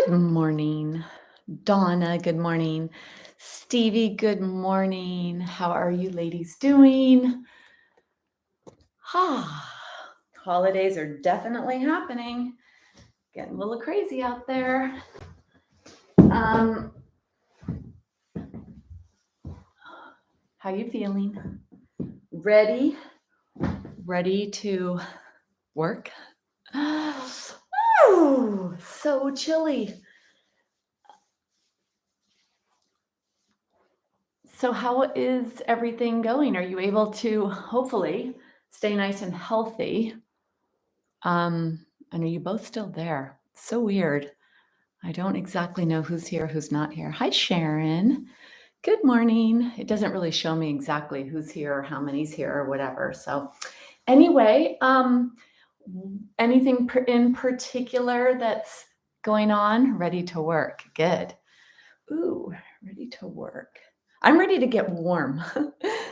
Good morning. Donna, good morning. Stevie, good morning. How are you ladies doing? Holidays are definitely happening. Getting a little crazy out there. How you feeling? Ready? Ready to work? Ooh, so chilly. So how is everything going? Are you able to hopefully stay nice and healthy? And are you both still there? So weird. I don't exactly know who's here, who's not here. Hi, Sharon. Good morning. It doesn't really show me exactly who's here or how many's here or whatever. So anyway, anything in particular that's going on? Ready to work. Good. Ooh, ready to work. I'm ready to get warm.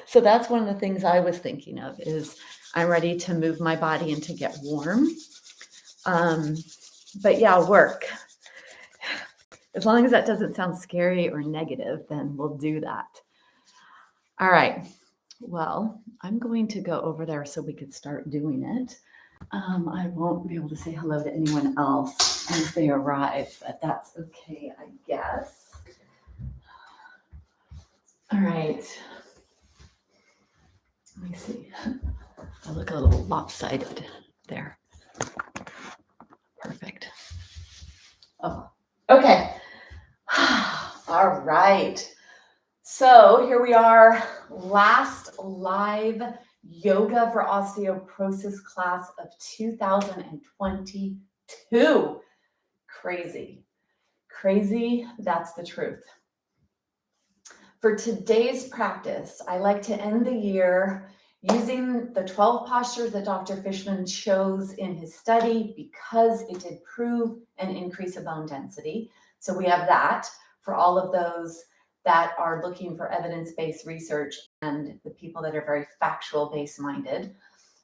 So that's one of the things I was thinking of is I'm ready to move my body and to get warm. But yeah, work. As long as that doesn't sound scary or negative, then we'll do that. All right. Well, I'm going to go over there so we could start doing it. I won't be able to say hello to anyone else as they arrive, but that's okay, I guess. All right. Let me see. I look a little lopsided there. Perfect. Oh, okay. All right. So here we are, last live yoga for osteoporosis class of 2022. Crazy, that's the truth. For today's practice, I like to end the year using the 12 postures that Dr. Fishman chose in his study because it did prove an increase of bone density. So we have that for all of those that are looking for evidence-based research and the people that are very factual-based minded,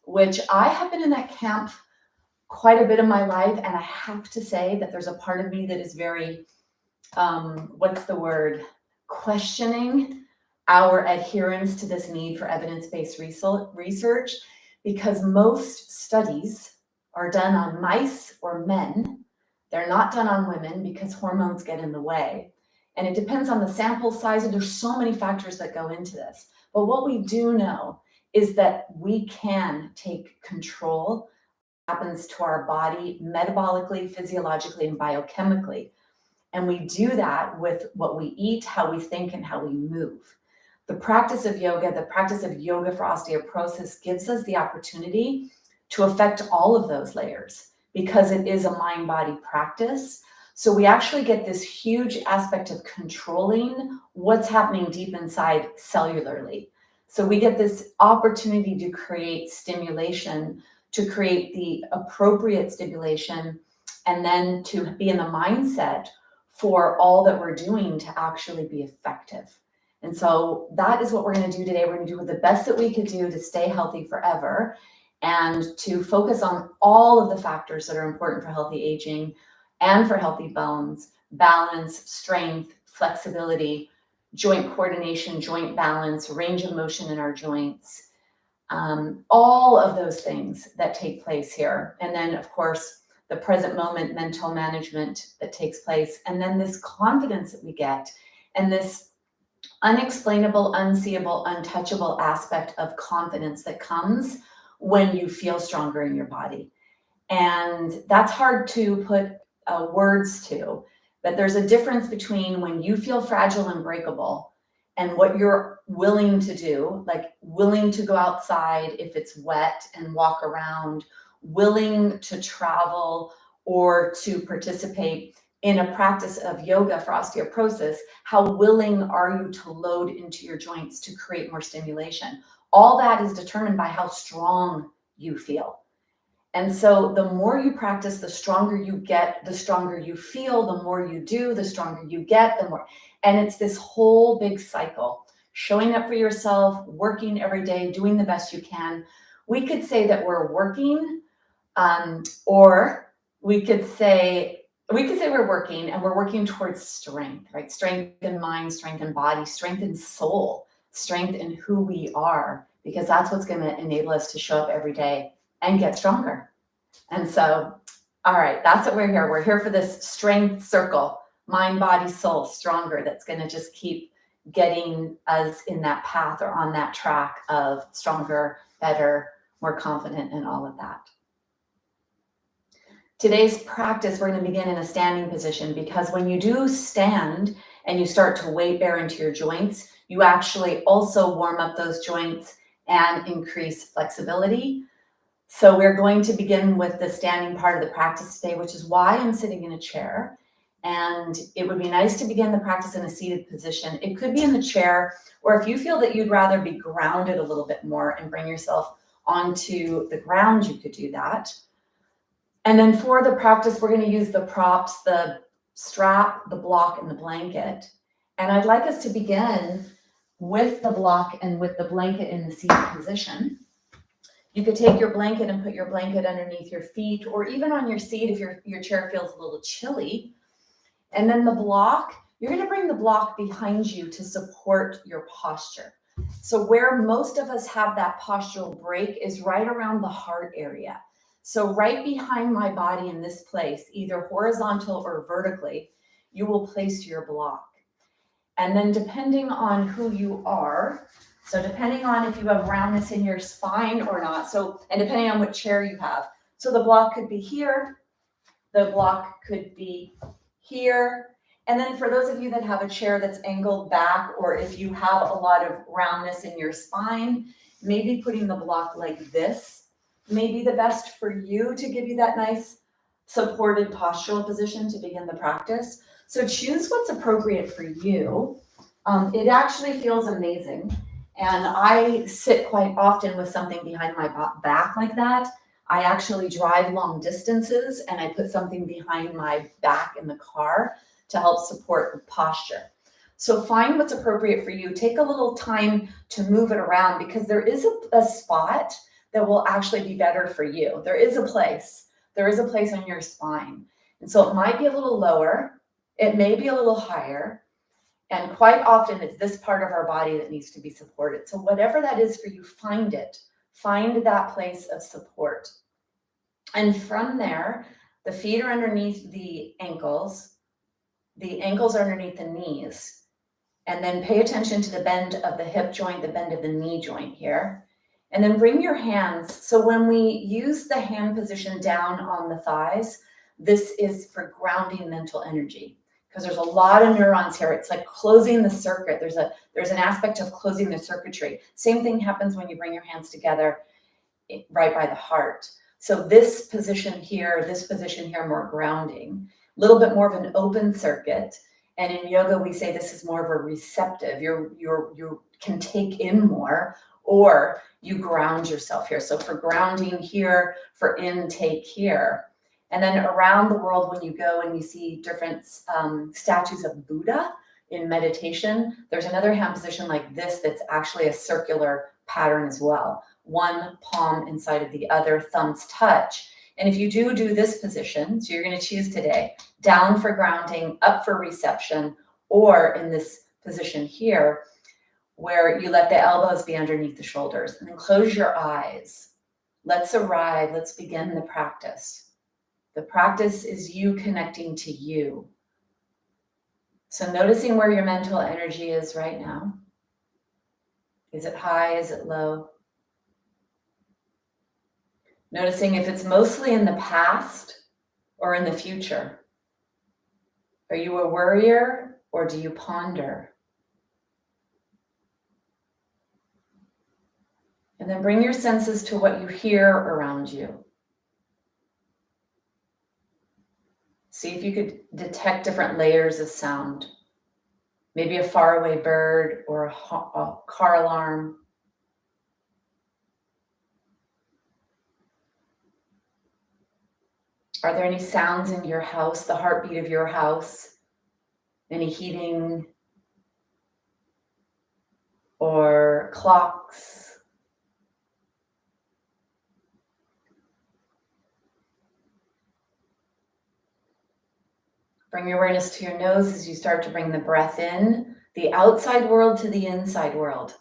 which I have been in that camp quite a bit of my life. And I have to say that there's a part of me that is very, questioning our adherence to this need for evidence-based research, because most studies are done on mice or men. They're not done on women because hormones get in the way. And it depends on the sample size, and there's so many factors that go into this. But what we do know is that we can take control of what happens to our body metabolically, physiologically, and biochemically. And we do that with what we eat, how we think, and how we move. The practice of yoga for osteoporosis gives us the opportunity to affect all of those layers because it is a mind-body practice. So we actually get this huge aspect of controlling what's happening deep inside cellularly. So we get this opportunity to create stimulation, to create the appropriate stimulation, and then to be in the mindset for all that we're doing to actually be effective. And so that is what we're going to do today. We're going to do the best that we could do to stay healthy forever and to focus on all of the factors that are important for healthy aging and for healthy bones: balance, strength, flexibility, joint coordination, joint balance, range of motion in our joints, all of those things that take place here. And then, of course, the present moment mental management that takes place, and then this confidence that we get, and this unexplainable, unseeable, untouchable aspect of confidence that comes when you feel stronger in your body. And that's hard to put words to, but there's a difference between when you feel fragile and breakable and what you're willing to do, like willing to go outside if it's wet and walk around, willing to travel or to participate in a practice of yoga for osteoporosis. How willing are you to load into your joints to create more stimulation? All that is determined by how strong you feel. And so the more you practice, the stronger you get, the stronger you feel, the more you do, the stronger you get, the more. And it's this whole big cycle, showing up for yourself, working every day, doing the best you can. We could say that we're working, or we could say we could say we're working, and we're working towards strength, right? Strength in mind, strength in body, strength in soul, strength in who we are, because that's what's going to enable us to show up every day and get stronger. And so, all right, that's what we're here. We're here for this strength circle, mind, body, soul, stronger. That's going to just keep getting us in that path or on that track of stronger, better, more confident, and all of that. Today's practice, we're going to begin in a standing position, because when you do stand and you start to weight bear into your joints, you actually also warm up those joints and increase flexibility. So we're going to begin with the standing part of the practice today, which is why I'm sitting in a chair. And it would be nice to begin the practice in a seated position. It could be in the chair, or if you feel that you'd rather be grounded a little bit more and bring yourself onto the ground, you could do that. And then for the practice, we're going to use the props, the strap, the block, and the blanket. And I'd like us to begin with the block and with the blanket in the seated position. You could take your blanket and put your blanket underneath your feet, or even on your seat if your chair feels a little chilly. And then the block, you're going to bring the block behind you to support your posture. So where most of us have that postural break is right around the heart area. So right behind my body in this place, either horizontal or vertically, you will place your block. And then depending on who you are, so depending on if you have roundness in your spine or not, and depending on what chair you have. So the block could be here, the block could be here. And then for those of you that have a chair that's angled back, or if you have a lot of roundness in your spine, maybe putting the block like this may be the best for you to give you that nice supported postural position to begin the practice. So choose what's appropriate for you. It actually feels amazing. And I sit quite often with something behind my back like that. I actually drive long distances and I put something behind my back in the car to help support the posture. So find what's appropriate for you. Take a little time to move it around, because there is a spot that will actually be better for you. There is a place on your spine. And so it might be a little lower, it may be a little higher, and quite often it's this part of our body that needs to be supported. So whatever that is for you, find it. Find that place of support. And from there, the feet are underneath the ankles are underneath the knees. And then pay attention to the bend of the hip joint, the bend of the knee joint here. And then bring your hands. So when we use the hand position down on the thighs, this is for grounding mental energy, because there's a lot of neurons here. It's like closing the circuit. There's an aspect of closing the circuitry. Same thing happens when you bring your hands together right by the heart. So this position here, more grounding, a little bit more of an open circuit. And in yoga, we say this is more of a receptive. You can take in more, or you ground yourself here. So for grounding here, for intake here. And then around the world, when you go and you see different statues of Buddha in meditation, there's another hand position like this that's actually a circular pattern as well. One palm inside of the other, thumbs touch. And if you do this position, so you're going to choose today, down for grounding, up for reception, or in this position here, where you let the elbows be underneath the shoulders, and then close your eyes. Let's begin the practice. The practice is you connecting to you. So noticing where your mental energy is right now. Is it high? Is it low? Noticing if it's mostly in the past or in the future. Are you a worrier or do you ponder? And then bring your senses to what you hear around you. See if you could detect different layers of sound. Maybe a faraway bird or a car alarm. Are there any sounds in your house, the heartbeat of your house? Any heating or clocks? Bring your awareness to your nose as you start to bring the breath in, the outside world to the inside world.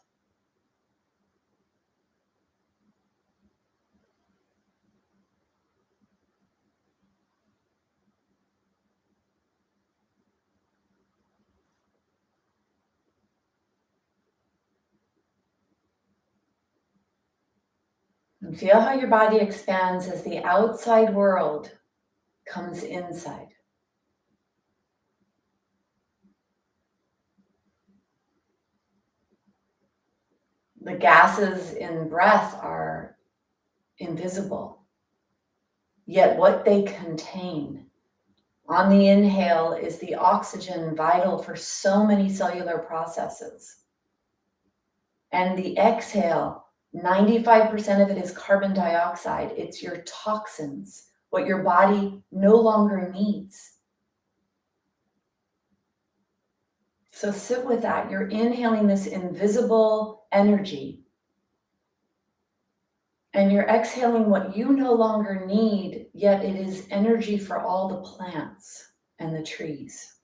And feel how your body expands as the outside world comes inside. The gases in breath are invisible, yet what they contain on the inhale is the oxygen vital for so many cellular processes. And the exhale, 95% of it is carbon dioxide. It's your toxins, what your body no longer needs. So sit with that. You're inhaling this invisible energy, and you're exhaling what you no longer need, yet it is energy for all the plants and the trees.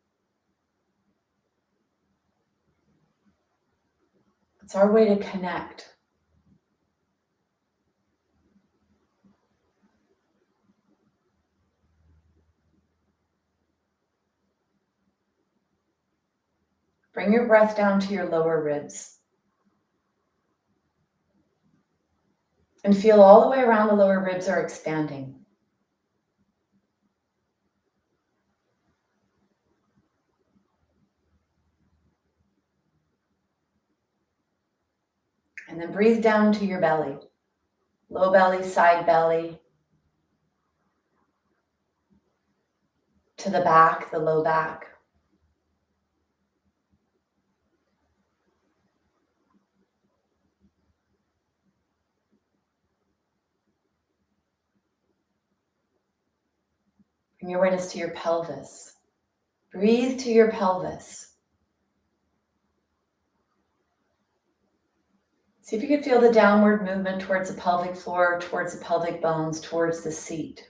It's our way to connect. Bring your breath down to your lower ribs. And feel all the way around the lower ribs are expanding. And then breathe down to your belly. Low belly, side belly. To the back, the low back. Bring your awareness to your pelvis. Breathe to your pelvis. See if you can feel the downward movement towards the pelvic floor, towards the pelvic bones, towards the seat.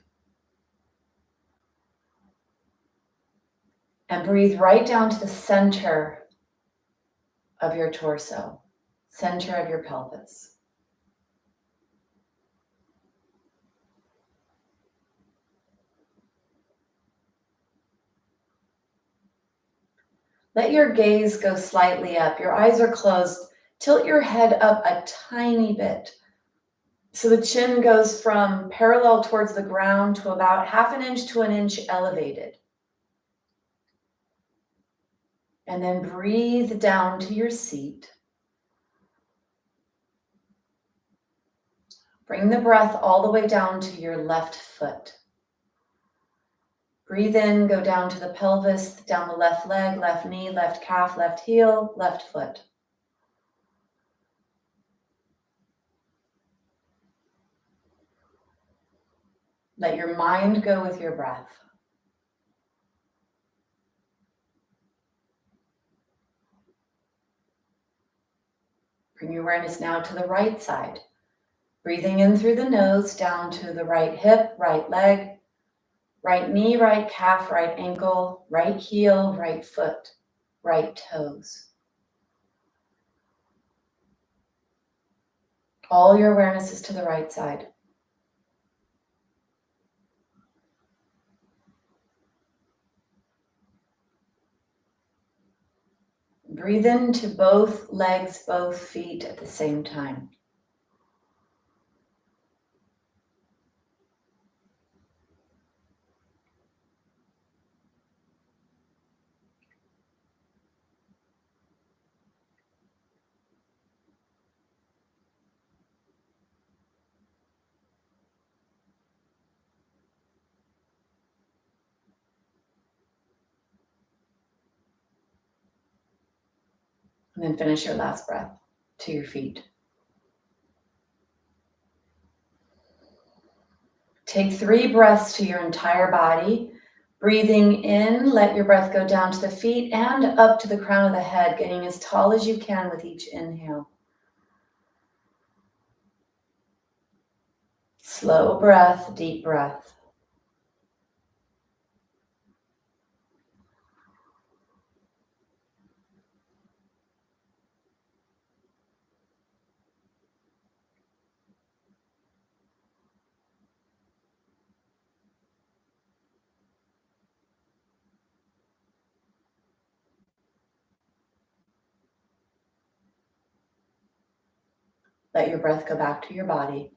And breathe right down to the center of your torso, center of your pelvis. Let your gaze go slightly up. Your eyes are closed. Tilt your head up a tiny bit. So the chin goes from parallel towards the ground to about 1/2 inch to 1 inch elevated. And then breathe down to your seat. Bring the breath all the way down to your left foot. Breathe in, go down to the pelvis, down the left leg, left knee, left calf, left heel, left foot. Let your mind go with your breath. Bring your awareness now to the right side. Breathing in through the nose, down to the right hip, right leg, right knee, right calf, right ankle, right heel, right foot, right toes. All your awareness is to the right side. Breathe into both legs, both feet at the same time. And then finish your last breath to your feet. Take 3 breaths to your entire body. Breathing in, let your breath go down to the feet and up to the crown of the head, getting as tall as you can with each inhale. Slow breath, deep breath. Let your breath go back to your body.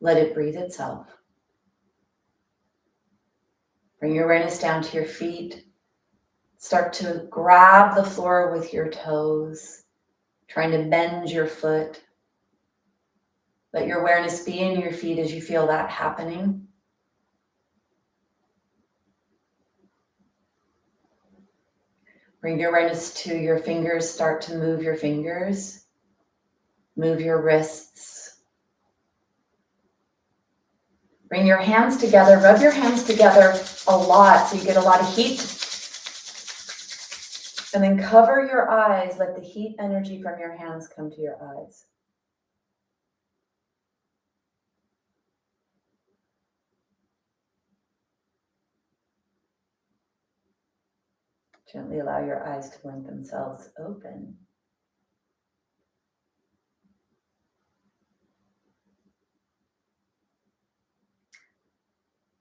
Let it breathe itself. Bring your awareness down to your feet. Start to grab the floor with your toes, trying to bend your foot. Let your awareness be in your feet as you feel that happening. Bring your awareness to your fingers. Start to move your fingers. Move your wrists. Bring your hands together. Rub your hands together a lot so you get a lot of heat. And then cover your eyes. Let the heat energy from your hands come to your eyes. Gently allow your eyes to blink themselves open.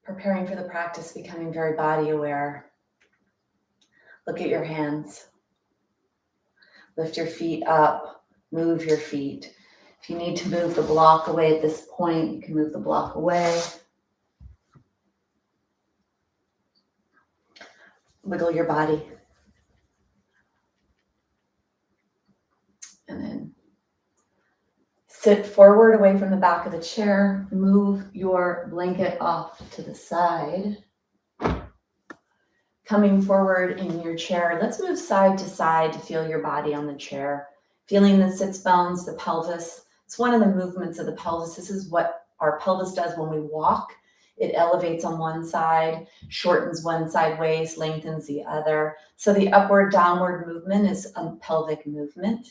Preparing for the practice, becoming very body aware. Look at your hands. Lift your feet up. Move your feet. If you need to move the block away at this point, you can move the block away. Wiggle your body. And then sit forward away from the back of the chair. Move your blanket off to the side. Coming forward in your chair, let's move side to side to feel your body on the chair. Feeling the sits bones, the pelvis. It's one of the movements of the pelvis. This is what our pelvis does when we walk. It elevates on one side, shortens one side waist, lengthens the other. So the upward downward movement is a pelvic movement.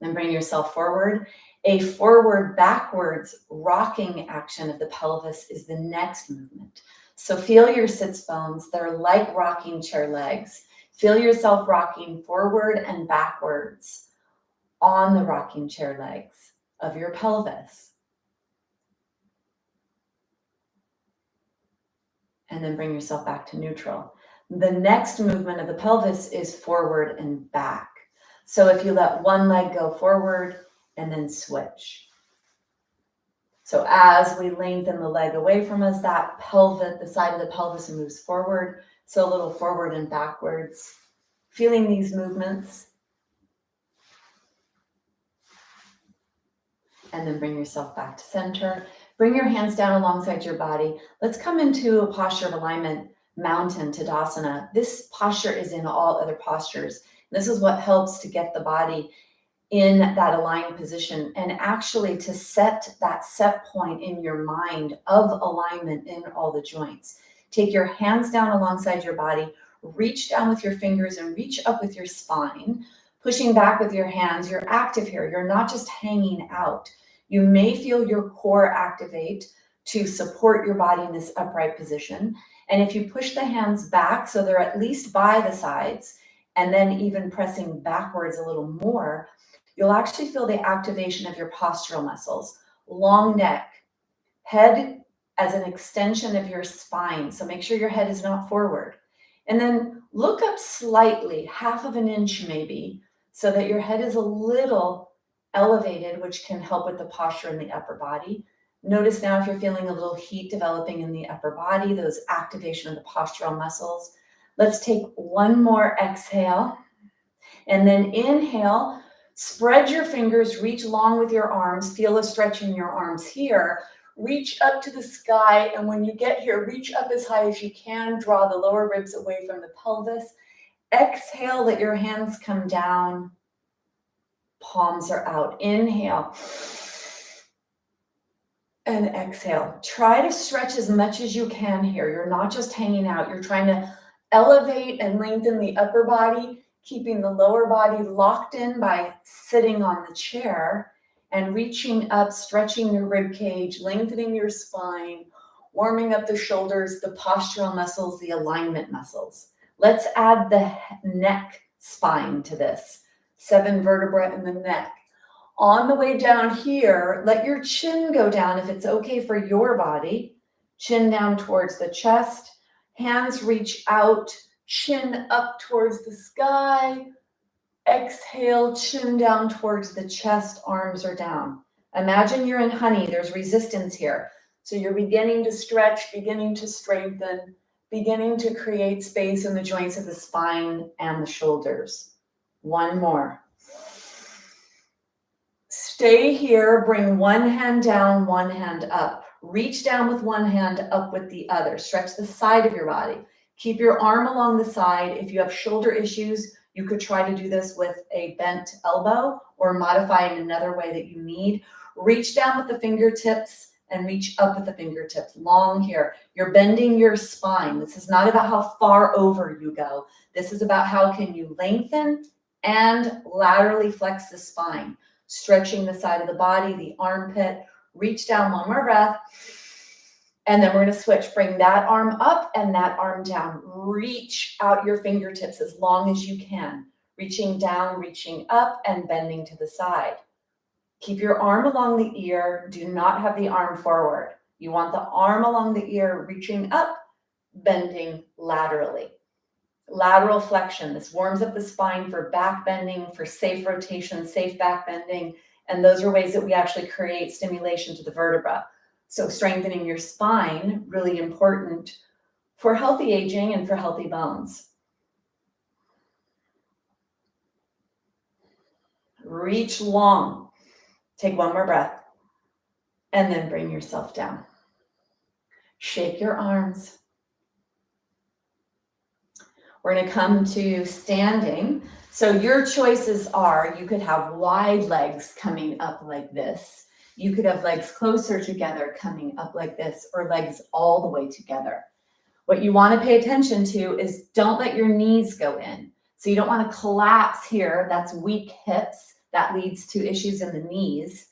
Then bring yourself forward. A forward backwards rocking action of the pelvis is the next movement. So feel your sits bones. They're like rocking chair legs. Feel yourself rocking forward and backwards on the rocking chair legs of your pelvis. And then bring yourself back to neutral. The next movement of the pelvis is forward and back. So if you let one leg go forward and then switch. So as we lengthen the leg away from us, that pelvis, the side of the pelvis moves forward. So a little forward and backwards. Feeling these movements. And then bring yourself back to center. Bring your hands down alongside your body. Let's come into a posture of alignment, mountain, Tadasana. This posture is in all other postures. This is what helps to get the body in that aligned position and actually to set that set point in your mind of alignment in all the joints. Take your hands down alongside your body, reach down with your fingers and reach up with your spine, pushing back with your hands. You're active here. You're not just hanging out. You may feel your core activate to support your body in this upright position. And if you push the hands back so they're at least by the sides and then even pressing backwards a little more, you'll actually feel the activation of your postural muscles. Long neck, head as an extension of your spine. So make sure your head is not forward. And then look up slightly, half of an inch maybe, so that your head is a little elevated, which can help with the posture in the upper body. Notice now if you're feeling a little heat developing in the upper body, those activation of the postural muscles. Let's take one more exhale. And then inhale. Spread your fingers, reach long with your arms, feel a stretch in your arms here. Reach up to the sky, and when you get here, reach up as high as you can. Draw the lower ribs away from the pelvis. Exhale, let your hands come down. Palms are out. Inhale. And exhale. Try to stretch as much as you can here. You're not just hanging out. You're trying to elevate and lengthen the upper body, keeping the lower body locked in by sitting on the chair and reaching up, stretching your rib cage, lengthening your spine, warming up the shoulders, the postural muscles, the alignment muscles. Let's add the neck spine to this. 7 vertebrae in the neck. On the way down here, let your chin go down if it's okay for your body. Chin down towards the chest. Hands reach out, chin up towards the sky. Exhale, chin down towards the chest, arms are down. Imagine you're in honey. There's resistance here. So you're beginning to stretch, beginning to strengthen, beginning to create space in the joints of the spine and the shoulders. One more. Stay here. Bring one hand down, one hand up. Reach down with one hand, up with the other. Stretch the side of your body. Keep your arm along the side. If you have shoulder issues, you could try to do this with a bent elbow or modify in another way that you need. Reach down with the fingertips and reach up with the fingertips. Long here. You're bending your spine. This is not about how far over you go. This is about how can you lengthen and laterally flex the spine. Stretching the side of the body, the armpit. Reach down, one more breath. And then we're going to switch. Bring that arm up and that arm down. Reach out your fingertips as long as you can. Reaching down, reaching up, and bending to the side. Keep your arm along the ear. Do not have the arm forward. You want the arm along the ear, reaching up, bending laterally. Lateral flexion. This warms up the spine for back bending, for safe rotation, safe back bending. And those are ways that we actually create stimulation to the vertebra. So strengthening your spine, really important for healthy aging and for healthy bones. Reach long. Take one more breath. And then bring yourself down. Shake your arms. We're going to come to standing. So your choices are, you could have wide legs coming up like this. You could have legs closer together coming up like this, or legs all the way together. What you want to pay attention to is don't let your knees go in. So you don't want to collapse here. That's weak hips. That leads to issues in the knees.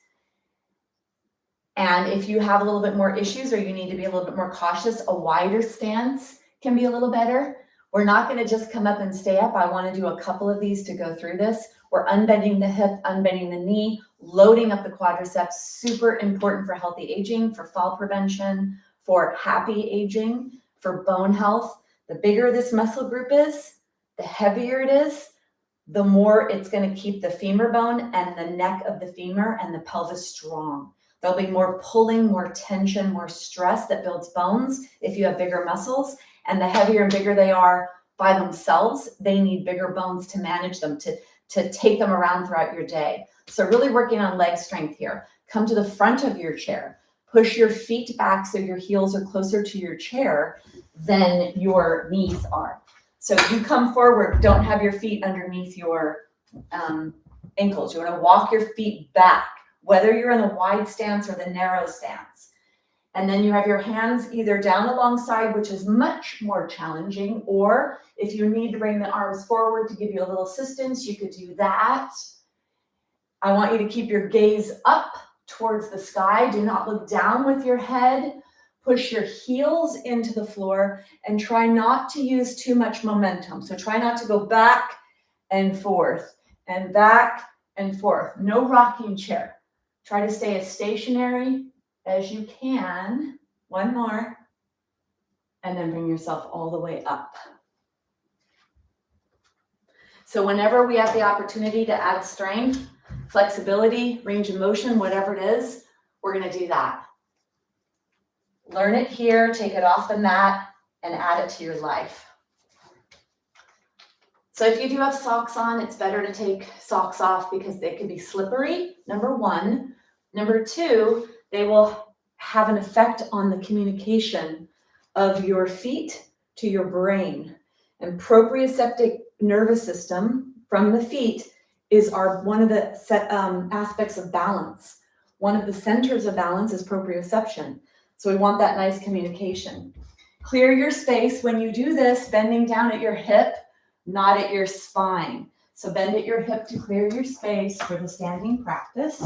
And if you have a little bit more issues or you need to be a little bit more cautious, a wider stance can be a little better. We're not going to just come up and stay up. I want to do a couple of these to go through this. We're unbending the hip, unbending the knee, loading up the quadriceps, super important for healthy aging, for fall prevention, for happy aging, for bone health. The bigger this muscle group is, the heavier it is, the more it's going to keep the femur bone and the neck of the femur and the pelvis strong. There'll be more pulling, more tension, more stress that builds bones if you have bigger muscles. And the heavier and bigger they are by themselves, they need bigger bones to manage them, to take them around throughout your day. So really working on leg strength here. Come to the front of your chair. Push your feet back so your heels are closer to your chair than your knees are. So you come forward, don't have your feet underneath your ankles. You want to walk your feet back, whether you're in the wide stance or the narrow stance. And then you have your hands either down alongside, which is much more challenging, or if you need to bring the arms forward to give you a little assistance, you could do that. I want you to keep your gaze up towards the sky. Do not look down with your head. Push your heels into the floor and try not to use too much momentum. So try not to go back and forth and back and forth. No rocking chair. Try to stay as stationary as you can. One more. And then bring yourself all the way up. So whenever we have the opportunity to add strength, flexibility, range of motion, whatever it is, we're going to do that. Learn it here, take it off the mat, and add it to your life. So if you do have socks on, it's better to take socks off because they can be slippery, number one. Number two, they will have an effect on the communication of your feet to your brain. And proprioceptive nervous system from the feet is one of the aspects of balance. One of the centers of balance is proprioception. So we want that nice communication. Clear your space. When you do this, bending down at your hip, not at your spine. So bend at your hip to clear your space for the standing practice.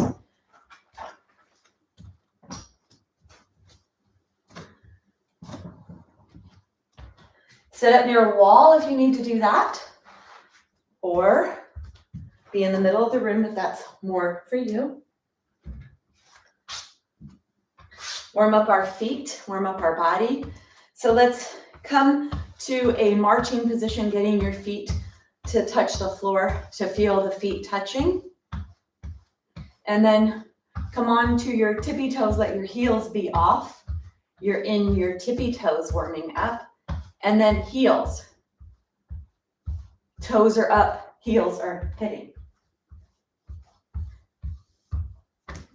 Sit up near a wall if you need to do that, or be in the middle of the room if that's more for you. Warm up our feet, warm up our body. So let's come to a marching position, getting your feet to touch the floor, to feel the feet touching. And then Come on to your tippy toes, let your heels be off. You're in your tippy toes warming up. And then heels. Toes are up, heels are hitting.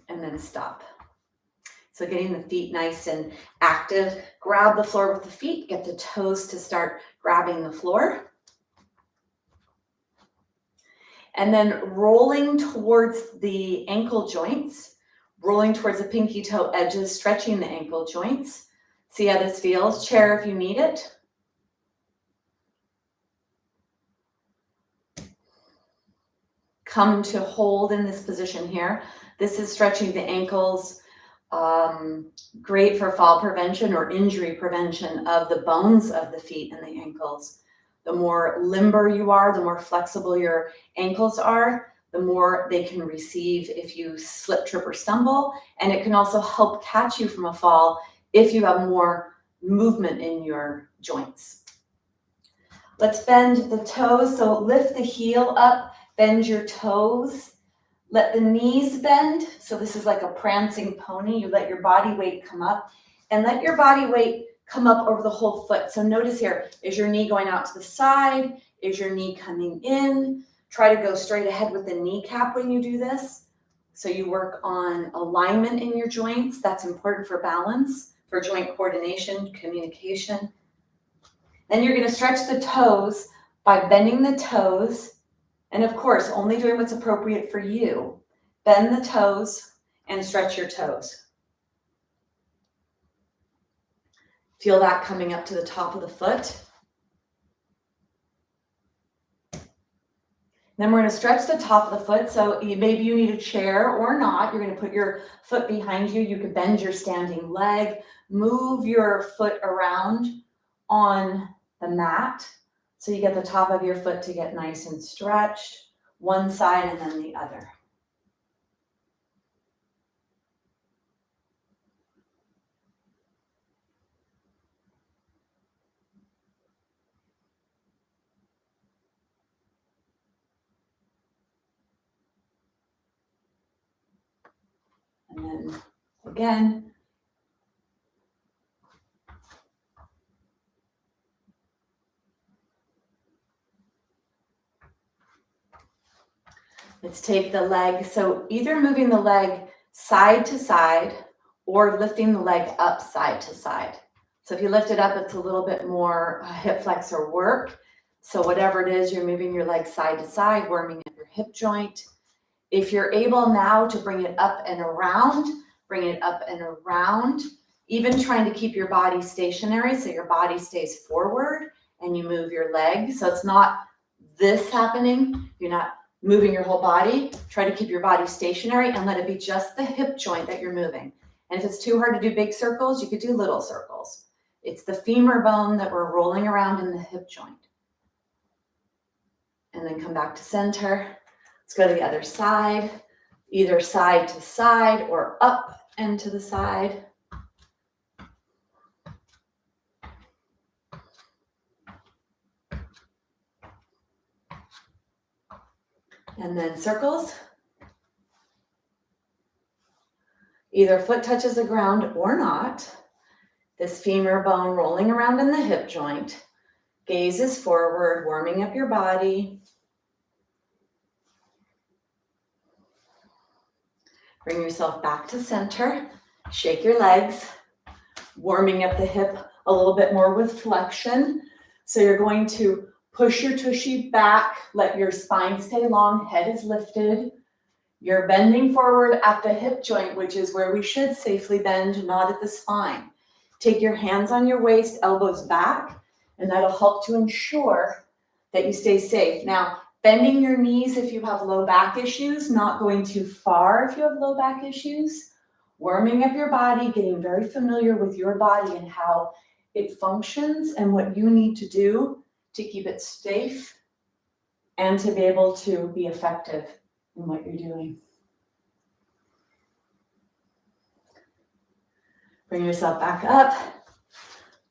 And then stop. So getting the feet nice and active. Grab the floor with the feet, get the toes to start grabbing the floor. And then rolling towards the ankle joints, rolling towards the pinky toe edges, stretching the ankle joints. See how this feels? Chair if you need it. Come to hold in this position here. This is stretching the ankles, great for fall prevention or injury prevention of the bones of the feet and the ankles. The more limber you are, the more flexible your ankles are, the more they can receive if you slip, trip, or stumble. And it can also help catch you from a fall if you have more movement in your joints. Let's bend the toes. So lift the heel up, bend your toes. Let the knees bend. So this is like a prancing pony. You let your body weight come up and let your body weight come up over the whole foot. So notice here, is your knee going out to the side? Is your knee coming in? Try to go straight ahead with the kneecap when you do this. So you work on alignment in your joints. That's important for balance, for joint coordination, communication. Then you're going to stretch the toes by bending the toes. And of course, only doing what's appropriate for you. Bend the toes and stretch your toes. Feel that coming up to the top of the foot. Then we're going to stretch the top of the foot. So maybe you need a chair or not. You're going to put your foot behind you. You could bend your standing leg. Move your foot around on the mat. So you get the top of your foot to get nice and stretched. One side and then the other. And then again. Let's take the leg. So either moving the leg side to side or lifting the leg up side to side. So if you lift it up, it's a little bit more hip flexor work. So whatever it is, you're moving your leg side to side, warming up your hip joint. If you're able now to bring it up and around, bring it up and around, even trying to keep your body stationary so your body stays forward and you move your leg. So it's not this happening. You're not moving your whole body. Try to keep your body stationary and let it be just the hip joint that you're moving. And if it's too hard to do big circles, you could do little circles. It's the femur bone that we're rolling around in the hip joint. And then come back to center. Let's go to the other side, either side to side or up and to the side. And then circles. Either foot touches the ground or not. This femur bone rolling around in the hip joint. Gaze is forward, warming up your body. Bring yourself back to center. Shake your legs, warming up the hip a little bit more with flexion. So you're going to push your tushy back, let your spine stay long, head is lifted. You're bending forward at the hip joint, which is where we should safely bend, not at the spine. Take your hands on your waist, elbows back, and that'll help to ensure that you stay safe. Now, bending your knees if you have low back issues, not going too far if you have low back issues. Warming up your body, getting very familiar with your body and how it functions and what you need to do to keep it safe and to be able to be effective in what you're doing. Bring yourself back up,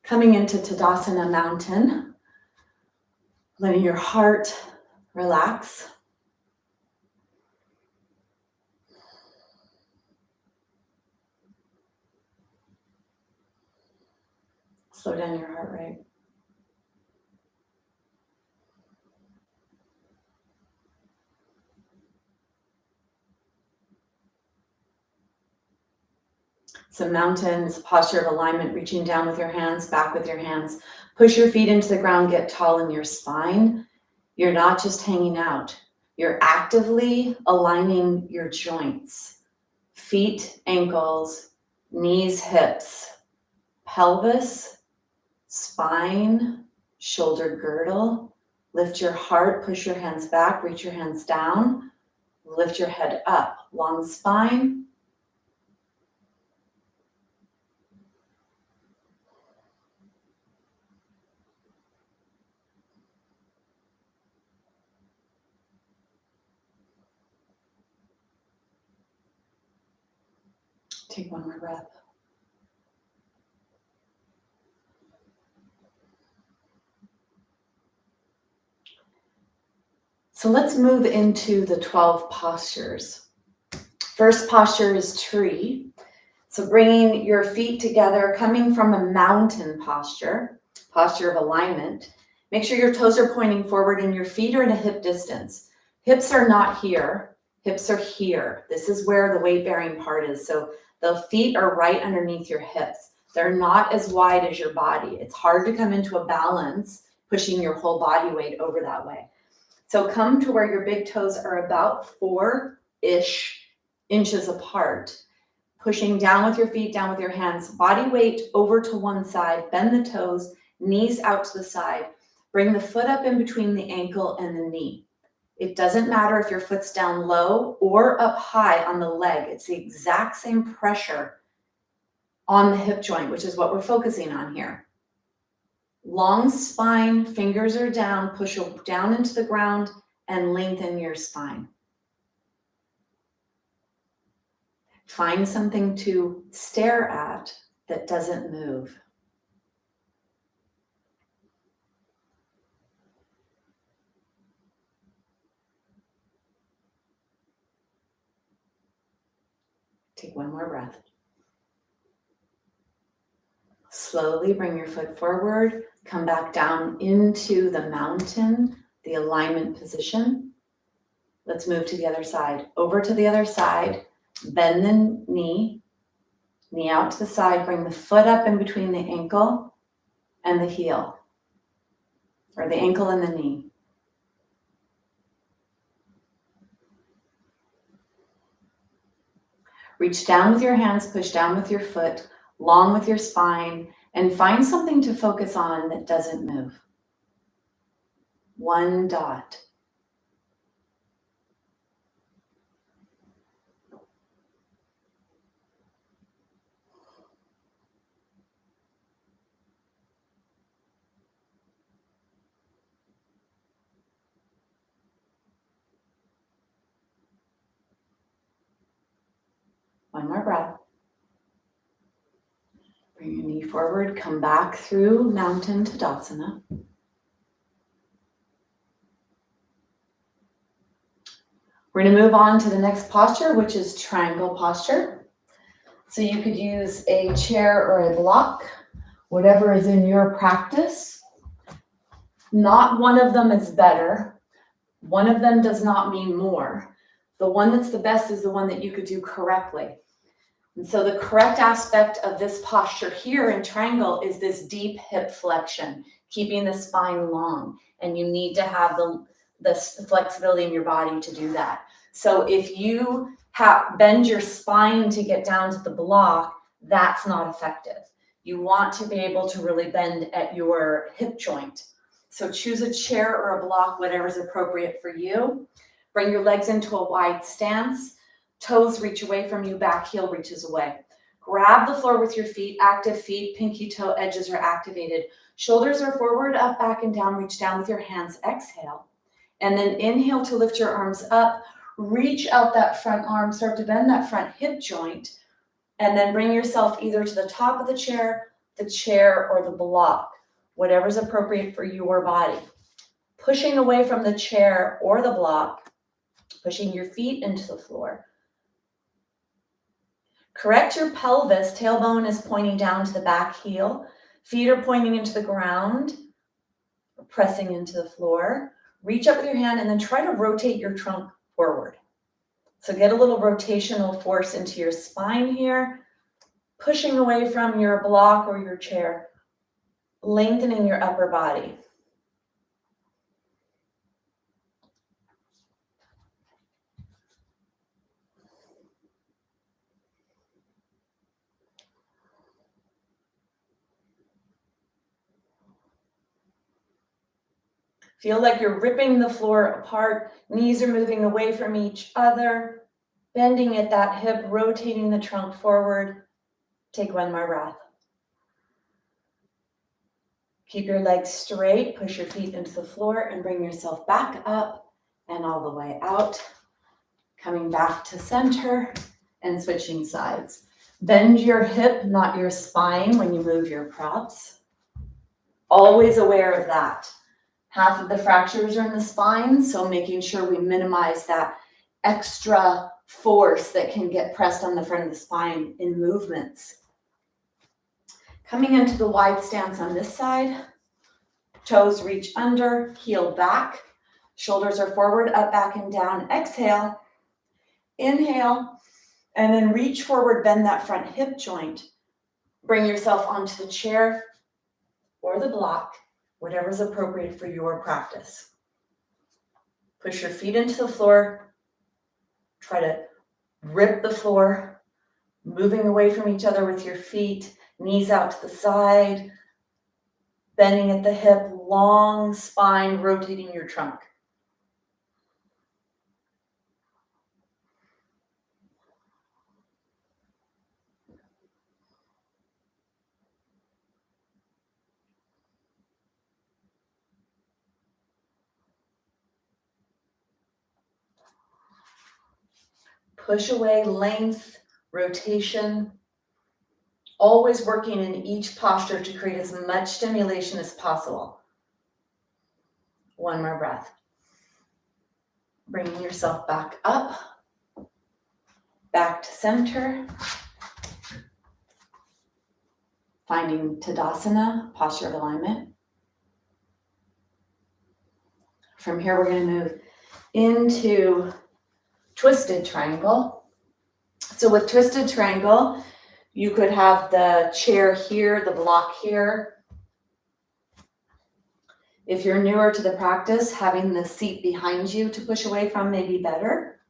coming into Tadasana Mountain, letting your heart relax. Slow down your heart rate. So mountains, posture of alignment, reaching down with your hands, back with your hands. Push your feet into the ground, get tall in your spine. You're not just hanging out. You're actively aligning your joints. Feet, ankles, knees, hips, pelvis, spine, shoulder girdle. Lift your heart, push your hands back, reach your hands down. Lift your head up, long spine. Take one more breath. So let's move into the 12 postures. First posture is tree. So bringing your feet together, coming from a mountain posture, posture of alignment. Make sure your toes are pointing forward and your feet are in a hip distance. Hips are not here, hips are here. This is where the weight-bearing part is. So the feet are right underneath your hips. They're not as wide as your body. It's hard to come into a balance, pushing your whole body weight over that way. So come to where your big toes are about 4-ish inches apart. Pushing down with your feet, down with your hands, body weight over to one side, bend the toes, knees out to the side. Bring the foot up in between the ankle and the knee. It doesn't matter if your foot's down low or up high on the leg. It's the exact same pressure on the hip joint, which is what we're focusing on here. Long spine, fingers are down, push down into the ground and lengthen your spine. Find something to stare at that doesn't move. Take one more breath. Slowly bring your foot forward, come back down into the mountain, the alignment position. Let's move to the other side. Over to the other side, bend the knee out to the side, bring the foot up in between the ankle and the heel, or the ankle and the knee. Reach down with your hands, push down with your foot, long with your spine, and find something to focus on that doesn't move. One dot. One more breath. Bring your knee forward, come back through Mountain Tadasana. We're going to move on to the next posture, which is triangle posture. So you could use a chair or a block, whatever is in your practice. Not one of them is better. One of them does not mean more. The one that's the best is the one that you could do correctly. And so the correct aspect of this posture here in triangle is this deep hip flexion, keeping the spine long. And you need to have the flexibility in your body to do that. So if you bend your spine to get down to the block, that's not effective. You want to be able to really bend at your hip joint. So choose a chair or a block, whatever is appropriate for you. Bring your legs into a wide stance. Toes reach away from you, back heel reaches away. Grab the floor with your feet, active feet, pinky toe edges are activated. Shoulders are forward, up, back, and down. Reach down with your hands, exhale. And then inhale to lift your arms up. Reach out that front arm, start to bend that front hip joint. And then bring yourself either to the top of the chair, or the block, whatever's appropriate for your body. Pushing away from the chair or the block, pushing your feet into the floor. Correct your pelvis, tailbone is pointing down to the back heel. Feet are pointing into the ground, pressing into the floor. Reach up with your hand and then try to rotate your trunk forward. So get a little rotational force into your spine here, pushing away from your block or your chair, lengthening your upper body. Feel like you're ripping the floor apart. Knees are moving away from each other, bending at that hip, rotating the trunk forward. Take one more breath. Keep your legs straight, push your feet into the floor and bring yourself back up and all the way out. Coming back to center and switching sides. Bend your hip, not your spine when you move your props. Always aware of that. Half of the fractures are in the spine, so making sure we minimize that extra force that can get pressed on the front of the spine in movements. Coming into the wide stance on this side, toes reach under, heel back, shoulders are forward, up, back, and down. Exhale, inhale, and then reach forward, bend that front hip joint. Bring yourself onto the chair or the block, whatever's appropriate for your practice. Push your feet into the floor. Try to rip the floor, moving away from each other with your feet, knees out to the side, bending at the hip, long spine, rotating your trunk. Push away, length, rotation, always working in each posture to create as much stimulation as possible. One more breath. Bringing yourself back up, back to center. Finding Tadasana, posture of alignment. From here, we're going to move into twisted triangle. So with twisted triangle, you could have the chair here, the block here. If you're newer to the practice, having the seat behind you to push away from may be better.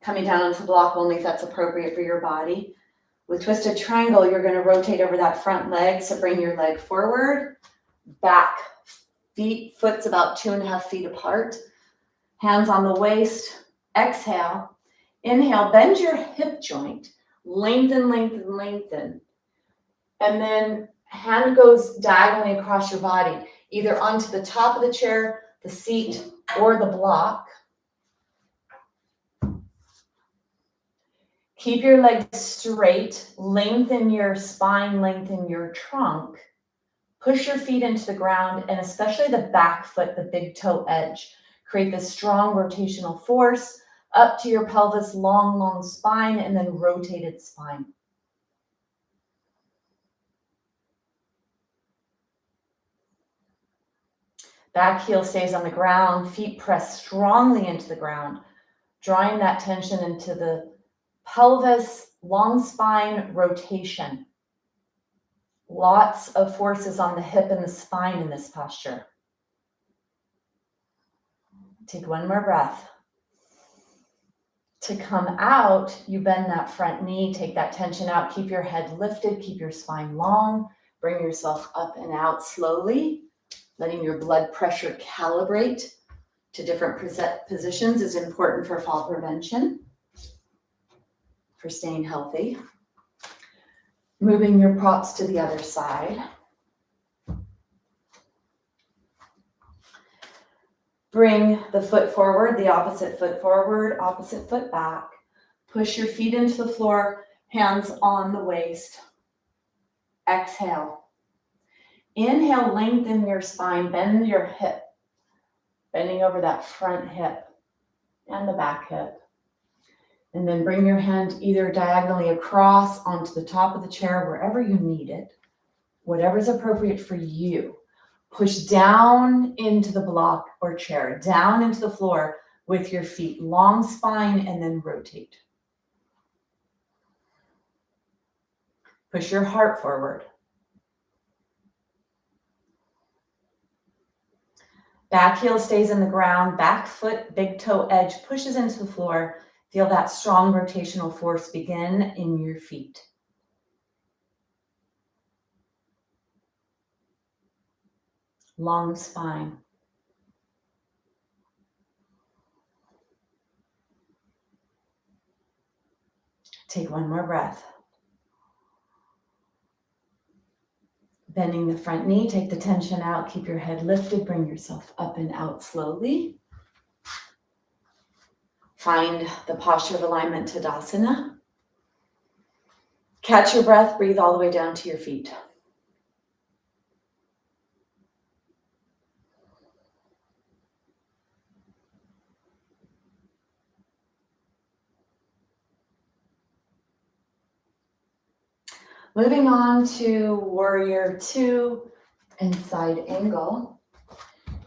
Coming down onto the block only if that's appropriate for your body. With twisted triangle, you're going to rotate over that front leg, so bring your leg forward, back, foot's about 2.5 feet apart. Hands on the waist. Exhale, inhale, bend your hip joint, lengthen, lengthen, lengthen. And then hand goes diagonally across your body, either onto the top of the chair, the seat, or the block. Keep your legs straight, lengthen your spine, lengthen your trunk. Push your feet into the ground, and especially the back foot, the big toe edge. Create this strong rotational force up to your pelvis, long, long spine, and then rotated spine. Back heel stays on the ground, feet press strongly into the ground, drawing that tension into the pelvis, long spine rotation. Lots of forces on the hip and the spine in this posture. Take one more breath. To come out, you bend that front knee, take that tension out, keep your head lifted, keep your spine long, bring yourself up and out slowly, letting your blood pressure calibrate to different positions is important for fall prevention, for staying healthy. Moving your props to the other side. Bring the foot forward, the opposite foot forward, opposite foot back. Push your feet into the floor, hands on the waist. Exhale. Inhale, lengthen your spine, bend your hip. Bending over that front hip and the back hip. And then bring your hand either diagonally across onto the top of the chair, wherever you need it. whatever's appropriate for you. Push down into the block or chair, down into the floor with your feet, long spine, and then rotate. Push your heart forward. Back heel stays in the ground, back foot, big toe edge pushes into the floor. Feel that strong rotational force begin in your feet. Long spine. Take one more breath. Bending the front knee, take the tension out, keep your head lifted, bring yourself up and out slowly. Find the posture of alignment, Tadasana. Catch your breath, breathe all the way down to your feet. Moving on to Warrior Two and side angle.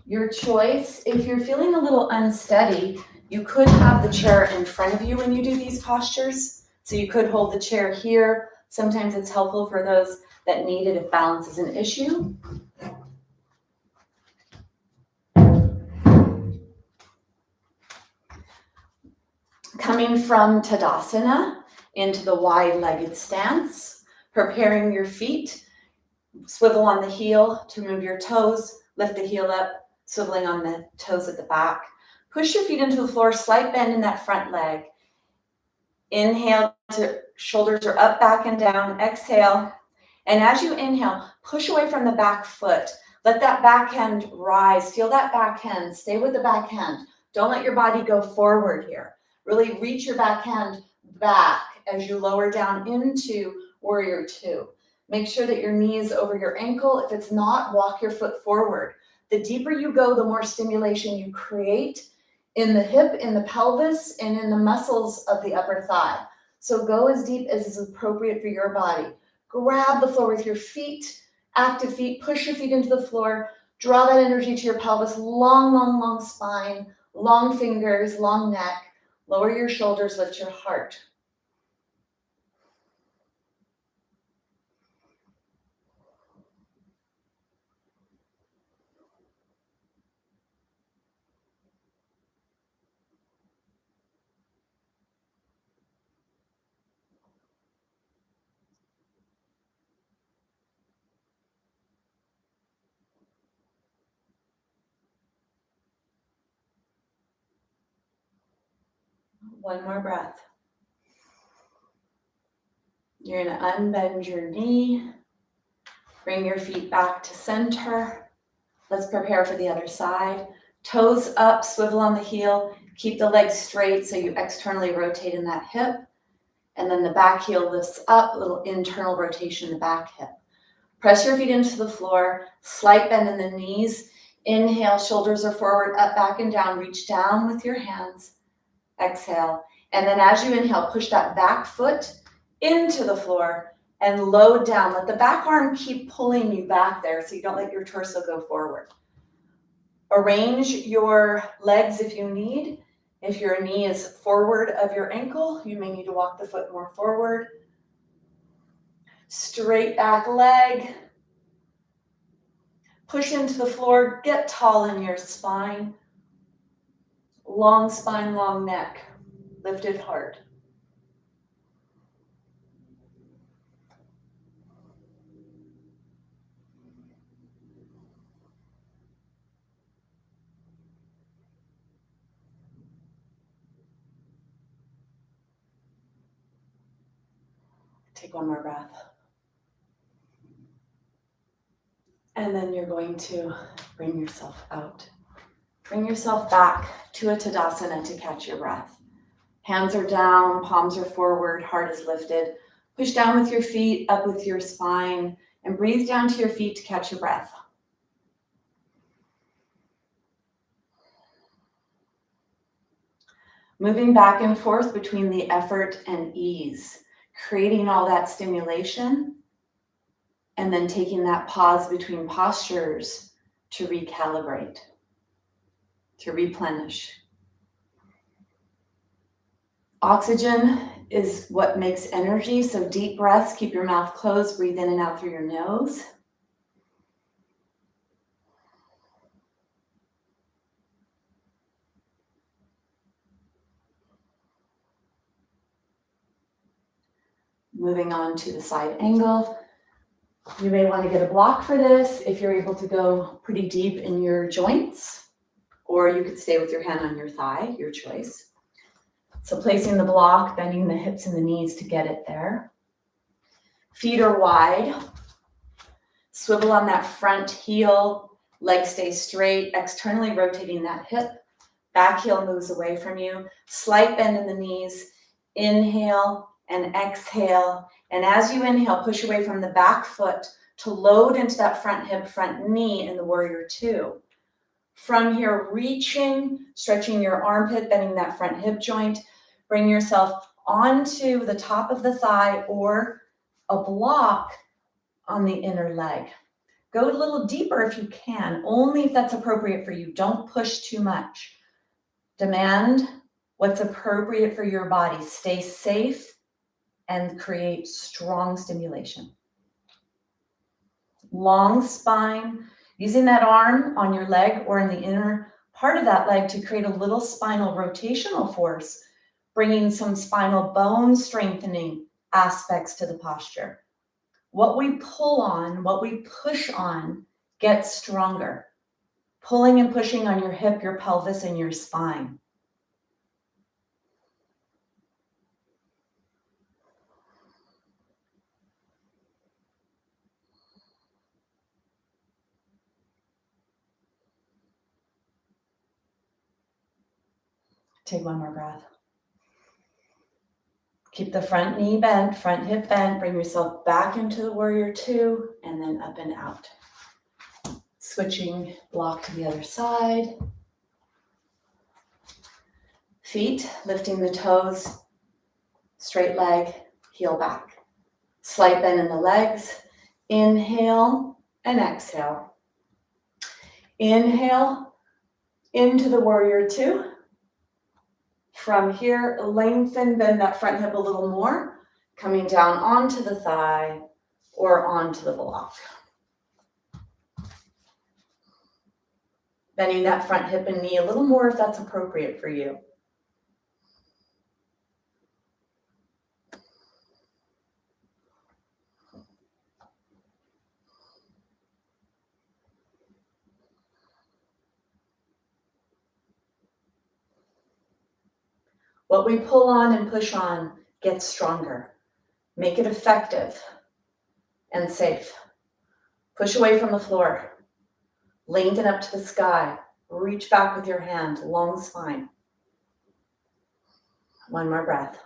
Your choice, if you're feeling a little unsteady, you could have the chair in front of you when you do these postures. So you could hold the chair here. Sometimes it's helpful for those that need it if balance is an issue. Coming from Tadasana into the wide-legged stance, preparing your feet, swivel on the heel to move your toes, lift the heel up, swiveling on the toes at the back. Push your feet into the floor, slight bend in that front leg. Inhale, to shoulders are up, back, and down. Exhale. And as you inhale, push away from the back foot. Let that back hand rise. Feel that back hand. Stay with the back hand. Don't let your body go forward here. Really reach your back hand back as you lower down into Warrior Two. Make sure that your knee is over your ankle. If it's not, walk your foot forward. The deeper you go, the more stimulation you create in the hip, in the pelvis, and in the muscles of the upper thigh. So go as deep as is appropriate for your body. Grab the floor with your feet, active feet, push your feet into the floor, draw that energy to your pelvis, long, long, long spine, long fingers, long neck, lower your shoulders, lift your heart. One more breath. You're going to unbend your knee. Bring your feet back to center. Let's prepare for the other side. Toes up, swivel on the heel. Keep the legs straight so you externally rotate in that hip. And then the back heel lifts up, a little internal rotation in the back hip. Press your feet into the floor. Slight bend in the knees. Inhale, shoulders are forward, up, back, and down. Reach down with your hands. Exhale. And then as you inhale, push that back foot into the floor and load down. Let the back arm keep pulling you back there so you don't let your torso go forward. Arrange your legs if you need. If your knee is forward of your ankle, you may need to walk the foot more forward. Straight back leg. Push into the floor. Get tall in your spine. Long spine, long neck. Lifted heart. Take one more breath. And then you're going to bring yourself out. Bring yourself back to a Tadasana to catch your breath. Hands are down, palms are forward, heart is lifted. Push down with your feet, up with your spine, and breathe down to your feet to catch your breath. Moving back and forth between the effort and ease, creating all that stimulation. And then taking that pause between postures to recalibrate, to replenish. Oxygen is what makes energy, so deep breaths, keep your mouth closed, breathe in and out through your nose. Moving on to the side angle. You may want to get a block for this if you're able to go pretty deep in your joints, or you could stay with your hand on your thigh, your choice. So placing the block, bending the hips and the knees to get it there. Feet are wide. Swivel on that front heel, legs stay straight, externally rotating that hip. Back heel moves away from you. Slight bend in the knees. Inhale and exhale. And as you inhale, push away from the back foot to load into that front hip, front knee in the warrior two. From here, reaching, stretching your armpit, bending that front hip joint. Bring yourself onto the top of the thigh or a block on the inner leg. Go a little deeper if you can, only if that's appropriate for you. Don't push too much. Demand what's appropriate for your body. Stay safe and create strong stimulation. Long spine, using that arm on your leg or in the inner part of that leg to create a little spinal rotational force, bringing some spinal bone strengthening aspects to the posture. What we pull on, what we push on gets stronger. Pulling and pushing on your hip, your pelvis, and your spine. Take one more breath. Keep the front knee bent, front hip bent. Bring yourself back into the warrior two and then up and out. Switching block to the other side. Feet, lifting the toes, straight leg, heel back. Slight bend in the legs. Inhale and exhale. Inhale into the warrior two. From here, lengthen, bend that front hip a little more, coming down onto the thigh or onto the block. Bending that front hip and knee a little more if that's appropriate for you. What we pull on and push on gets stronger. Make it effective and safe. Push away from the floor. Lengthen up to the sky. Reach back with your hand, long spine. One more breath.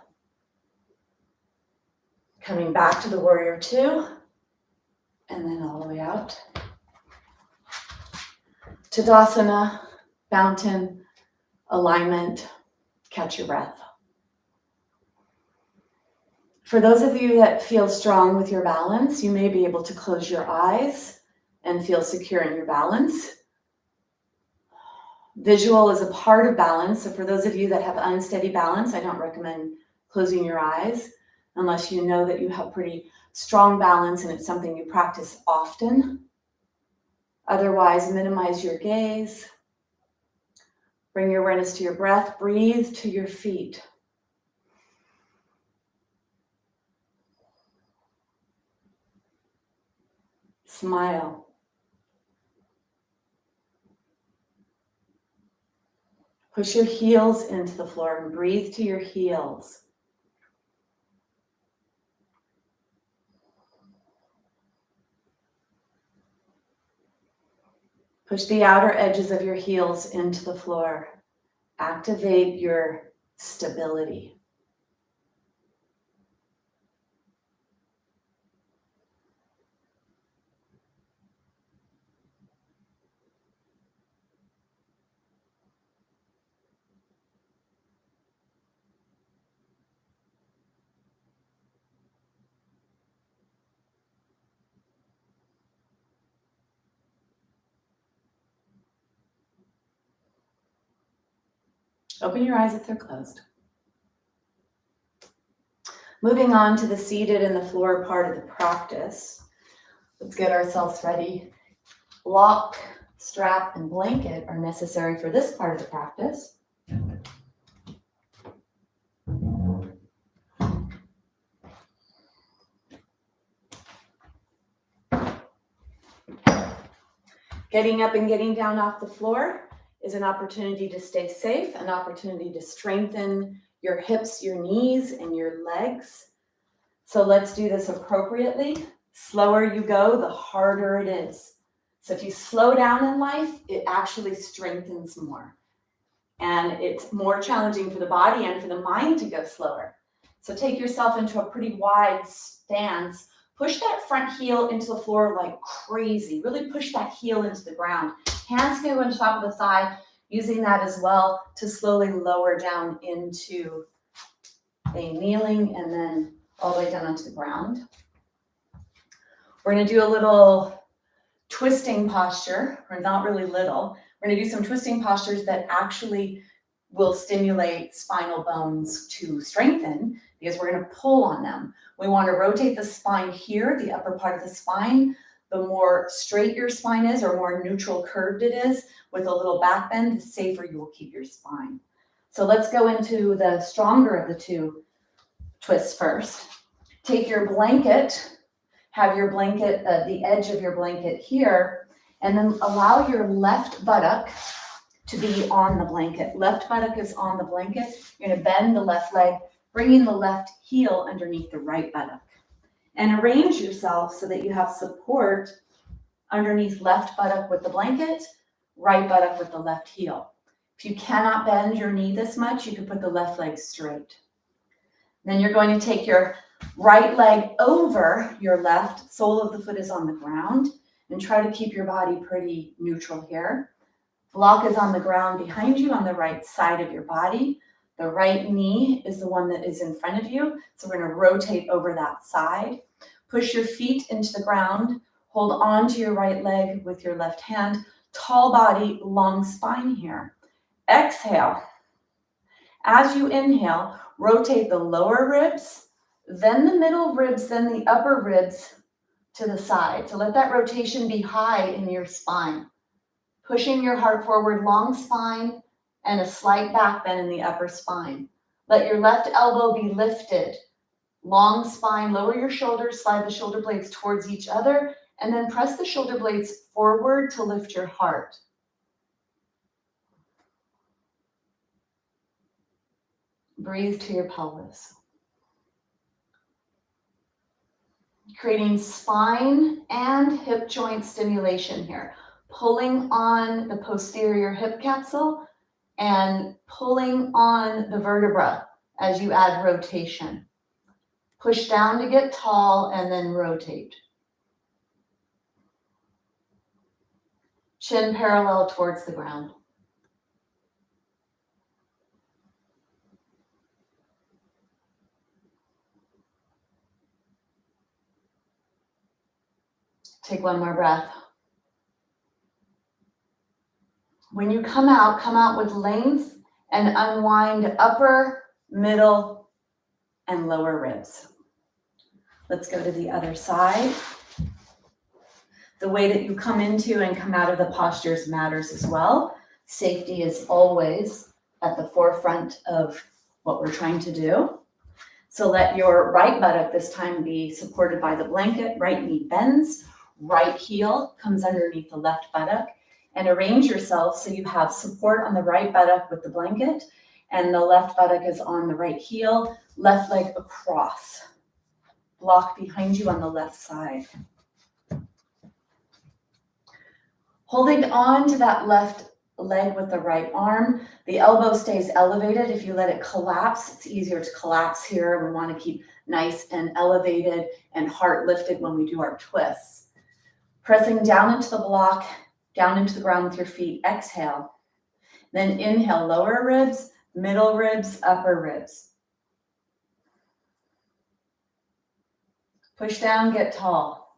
Coming back to the warrior two, and then all the way out. Tadasana, mountain, alignment, catch your breath. For those of you that feel strong with your balance, you may be able to close your eyes and feel secure in your balance. Visual is a part of balance, so for those of you that have unsteady balance, I don't recommend closing your eyes unless you know that you have pretty strong balance and it's something you practice often. Otherwise, minimize your gaze. Bring your awareness to your breath. Breathe to your feet. Smile. Push your heels into the floor and breathe to your heels. Push the outer edges of your heels into the floor. Activate your stability. Open your eyes if they're closed. Moving on to the seated and the floor part of the practice. Let's get ourselves ready. Block, strap, and blanket are necessary for this part of the practice. Getting up and getting down off the floor is an opportunity to stay safe, an opportunity to strengthen your hips, your knees, and your legs. So let's do this appropriately. Slower you go, the harder it is. So if you slow down in life, it actually strengthens more. And it's more challenging for the body and for the mind to go slower. So take yourself into a pretty wide stance. Push that front heel into the floor like crazy. Really push that heel into the ground. Hands go on top of the thigh, using that as well to slowly lower down into a kneeling and then all the way down onto the ground. We're going to do a little twisting posture, or not really little. We're going to do some twisting postures that actually will stimulate spinal bones to strengthen because we're going to pull on them. We want to rotate the spine here, the upper part of the spine. The more straight your spine is or more neutral curved it is with a little back bend, the safer you will keep your spine. So let's go into the stronger of the two twists first. Take your blanket, have your blanket, the edge of your blanket here, and then allow your left buttock to be on the blanket. Left buttock is on the blanket. You're going to bend the left leg, bringing the left heel underneath the right buttock. And arrange yourself so that you have support underneath left buttock with the blanket, right buttock with the left heel. If you cannot bend your knee this much, you can put the left leg straight. Then you're going to take your right leg over your left, sole of the foot is on the ground, and try to keep your body pretty neutral here. Block is on the ground behind you on the right side of your body. The right knee is the one that is in front of you, so we're going to rotate over that side. Push your feet into the ground. Hold on to your right leg with your left hand. Tall body, long spine here. Exhale. As you inhale, rotate the lower ribs, then the middle ribs, then the upper ribs to the side. So let that rotation be high in your spine. Pushing your heart forward, long spine, and a slight back bend in the upper spine. Let your left elbow be lifted. Long spine, lower your shoulders, slide the shoulder blades towards each other, and then press the shoulder blades forward to lift your heart. Breathe to your pelvis. Creating spine and hip joint stimulation here. Pulling on the posterior hip capsule and pulling on the vertebra as you add rotation. Push down to get tall and then rotate. Chin parallel towards the ground. Take one more breath. When you come out with length and unwind upper, middle, and lower ribs. Let's go to the other side. The way that you come into and come out of the postures matters as well. Safety is always at the forefront of what we're trying to do. So let your right buttock this time be supported by the blanket, right knee bends, right heel comes underneath the left buttock, and arrange yourself so you have support on the right buttock with the blanket, and the left buttock is on the right heel, left leg across. Block behind you on the left side. Holding on to that left leg with the right arm, the elbow stays elevated. If you let it collapse, it's easier to collapse here. We want to keep nice and elevated and heart lifted when we do our twists. Pressing down into the block, down into the ground with your feet. Exhale. Then inhale, lower ribs, middle ribs, upper ribs. Push down, get tall.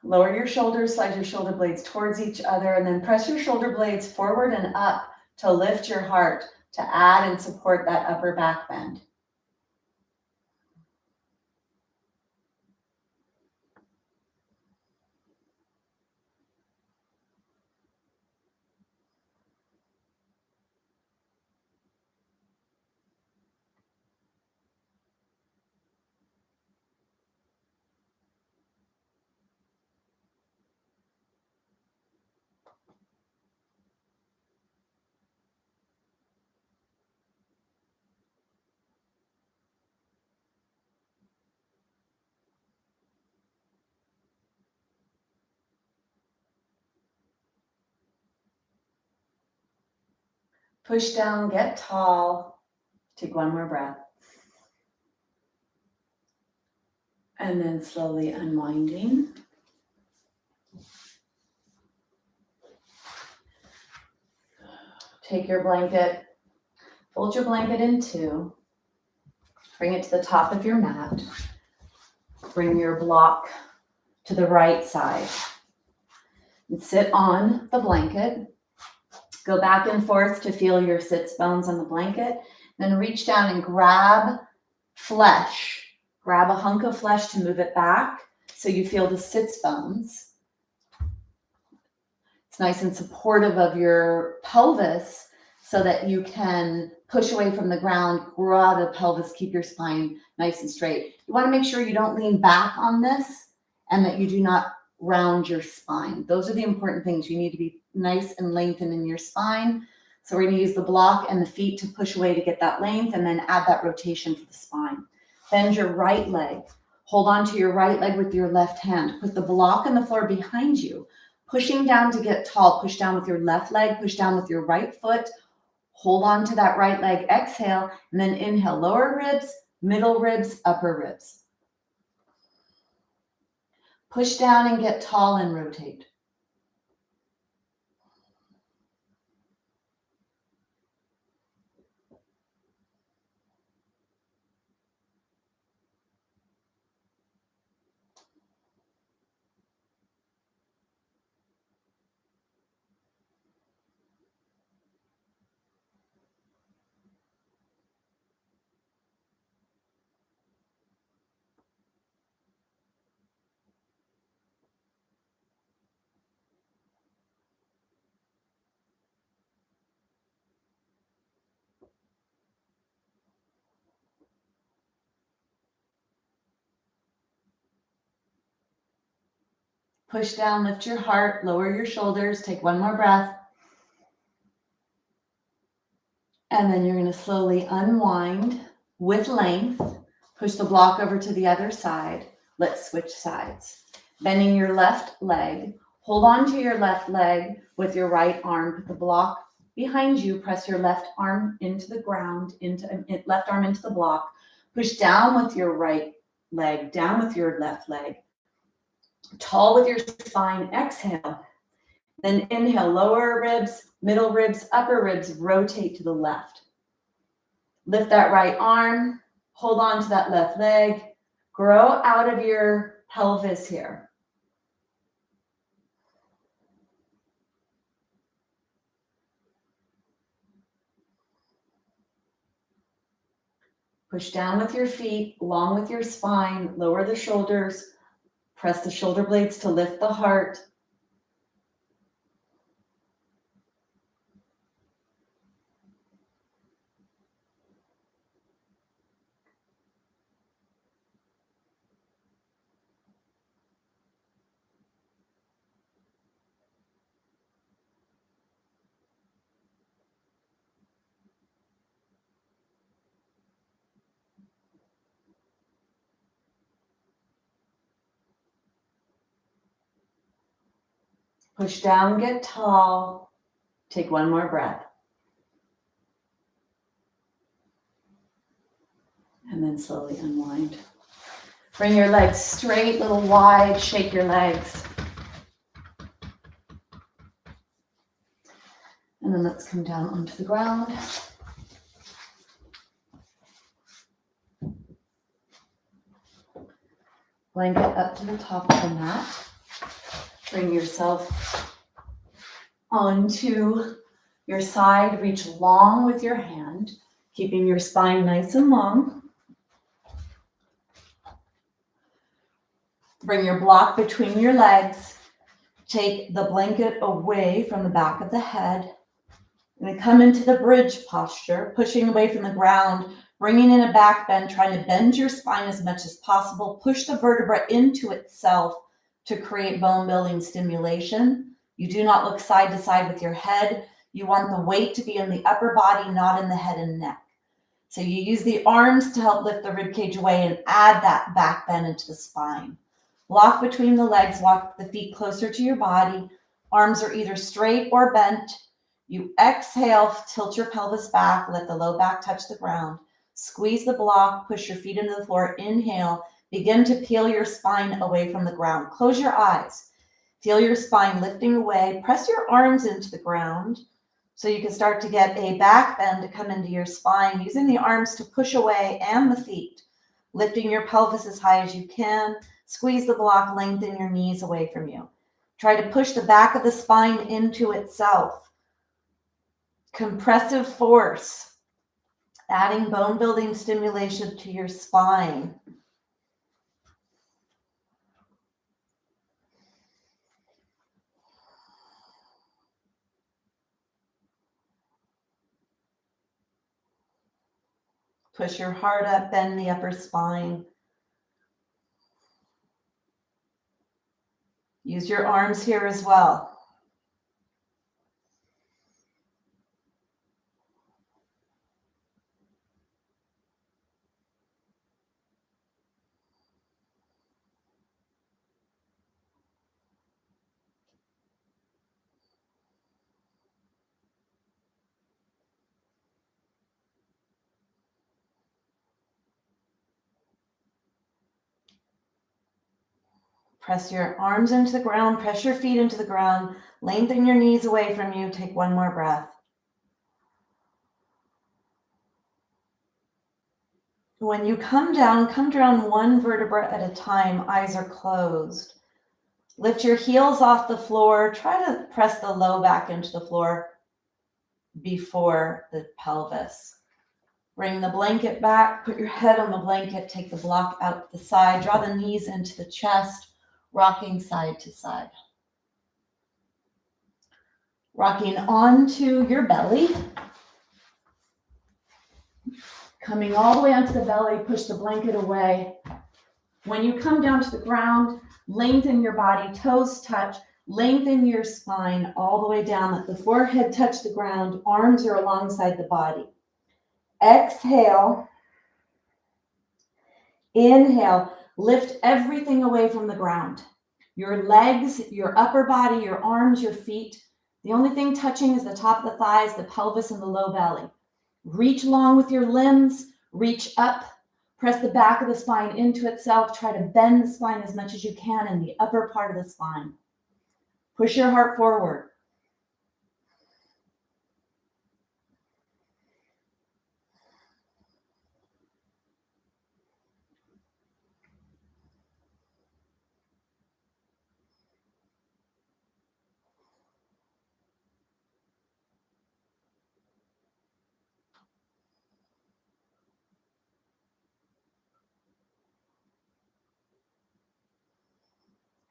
Lower your shoulders, slide your shoulder blades towards each other, and then press your shoulder blades forward and up to lift your heart, to add and support that upper back bend. Push down, get tall. Take one more breath. And then slowly unwinding. Take your blanket, fold your blanket in two. Bring it to the top of your mat. Bring your block to the right side. And sit on the blanket. Go back and forth to feel your sits bones on the blanket. Then reach down and grab flesh. Grab a hunk of flesh to move it back so you feel the sits bones. It's nice and supportive of your pelvis so that you can push away from the ground, grow out of the pelvis, keep your spine nice and straight. You want to make sure you don't lean back on this and that you do not round your spine. Those are the important things. You need to be nice and lengthened in your spine. So we're going to use the block and the feet to push away to get that length and then add that rotation for the spine. Bend your right leg. Hold on to your right leg with your left hand. Put the block on the floor behind you. Pushing down to get tall. Push down with your left leg. Push down with your right foot. Hold on to that right leg. Exhale. And then inhale. Lower ribs, middle ribs, upper ribs. Push down and get tall and rotate. Push down, lift your heart, lower your shoulders. Take one more breath. And then you're going to slowly unwind with length. Push the block over to the other side. Let's switch sides. Bending your left leg. Hold on to your left leg with your right arm. Put the block behind you. Press your left arm into the ground, left arm into the block. Push down with your right leg, down with your left leg. Tall with your spine. Exhale. Then inhale, lower ribs, middle ribs, upper ribs, rotate to the left. Lift that right arm, hold on to that left leg, grow out of your pelvis here. Push down with your feet, along with your spine, lower the shoulders, press the shoulder blades to lift the heart. Push down, get tall. Take one more breath. And then slowly unwind. Bring your legs straight, little wide, shake your legs. And then let's come down onto the ground. Blanket up to the top of the mat. Bring yourself onto your side, reach long with your hand, keeping your spine nice and long. Bring your block between your legs. Take the blanket away from the back of the head. And then come into the bridge posture, pushing away from the ground, bringing in a back bend, trying to bend your spine as much as possible. Push the vertebra into itself to create bone building stimulation. You do not look side to side with your head. You want the weight to be in the upper body, not in the head and neck. So you use the arms to help lift the rib cage away and add that back bend into the spine. Block between the legs, walk the feet closer to your body. Arms are either straight or bent. You exhale, tilt your pelvis back, let the low back touch the ground. Squeeze the block, push your feet into the floor. Inhale, begin to peel your spine away from the ground. Close your eyes. Feel your spine lifting away. Press your arms into the ground so you can start to get a back bend to come into your spine, using the arms to push away and the feet. Lifting your pelvis as high as you can. Squeeze the block, lengthen your knees away from you. Try to push the back of the spine into itself. Compressive force, adding bone building stimulation to your spine. Push your heart up, bend the upper spine. Use your arms here as well. Press your arms into the ground, press your feet into the ground, lengthen your knees away from you. Take one more breath. When you come down one vertebra at a time, eyes are closed. Lift your heels off the floor. Try to press the low back into the floor before the pelvis. Bring the blanket back, put your head on the blanket, take the block out the side, draw the knees into the chest, rocking side to side. Rocking onto your belly. Coming all the way onto the belly, push the blanket away. When you come down to the ground, lengthen your body, toes touch, lengthen your spine all the way down, let the forehead touch the ground, arms are alongside the body. Exhale. Inhale. Lift everything away from the ground. Your legs, your upper body, your arms, your feet. The only thing touching is the top of the thighs, the pelvis, and the low belly. Reach long with your limbs. Reach up. Press the back of the spine into itself. Try to bend the spine as much as you can in the upper part of the spine. Push your heart forward.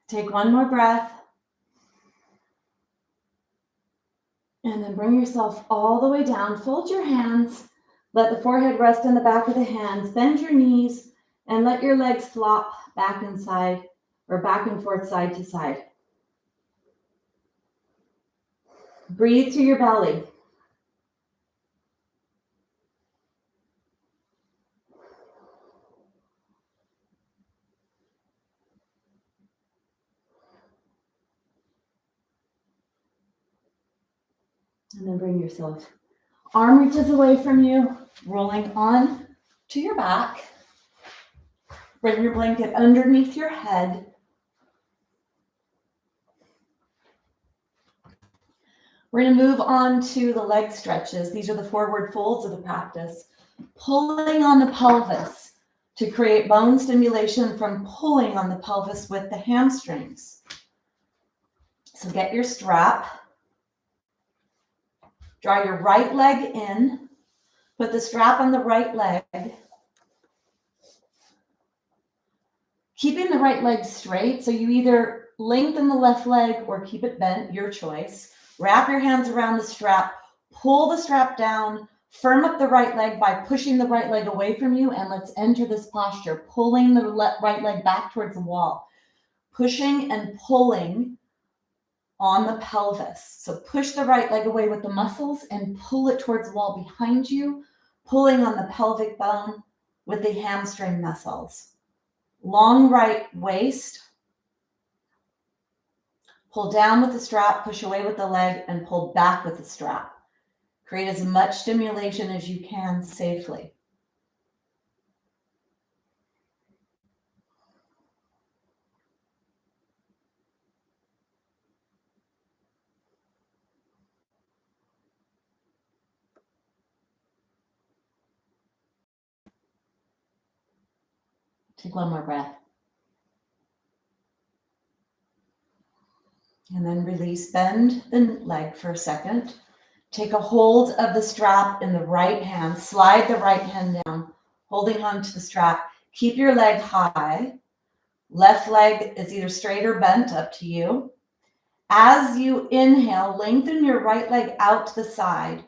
Take one more breath. And then bring yourself all the way down. Fold your hands. Let the forehead rest in the back of the hands. Bend your knees and let your legs flop back and side or back and forth, side to side. Breathe through your belly. And then bring yourself. Arm reaches away from you, rolling on to your back. Bring your blanket underneath your head. We're going to move on to the leg stretches. These are the forward folds of the practice. Pulling on the pelvis to create bone stimulation from pulling on the pelvis with the hamstrings. So get your strap. Draw your right leg in. Put the strap on the right leg. Keeping the right leg straight, so you either lengthen the left leg or keep it bent, your choice. Wrap your hands around the strap, pull the strap down, firm up the right leg by pushing the right leg away from you, and let's enter this posture, pulling the right leg back towards the wall, pushing and pulling on the pelvis. So push the right leg away with the muscles and pull it towards the wall behind you, pulling on the pelvic bone with the hamstring muscles. Long right waist. Pull down with the strap, push away with the leg, and pull back with the strap. Create as much stimulation as you can safely. Take one more breath. And then release, bend the leg for a second. Take a hold of the strap in the right hand, slide the right hand down, holding onto the strap. Keep your leg high. Left leg is either straight or bent, up to you. As you inhale, lengthen your right leg out to the side,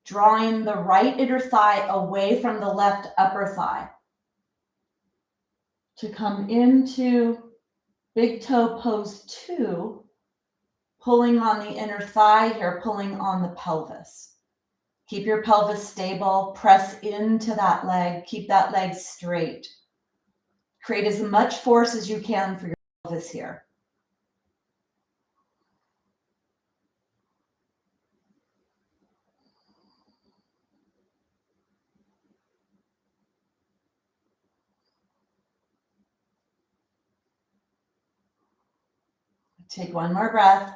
drawing the right inner thigh away from the left upper thigh. To come into big toe pose 2, pulling on the inner thigh here, pulling on the pelvis. Keep your pelvis stable, press into that leg, keep that leg straight. Create as much force as you can for your pelvis here. Take one more breath.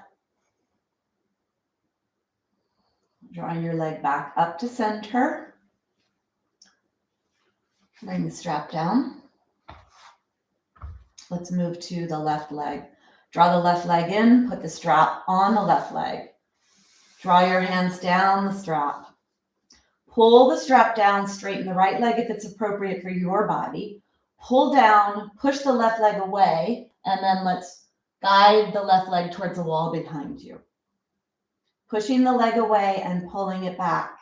Drawing your leg back up to center. Bring the strap down. Let's move to the left leg. Draw the left leg in, put the strap on the left leg. Draw your hands down the strap. Pull the strap down, straighten the right leg if it's appropriate for your body. Pull down, push the left leg away, and then let's guide the left leg towards the wall behind you. Pushing the leg away and pulling it back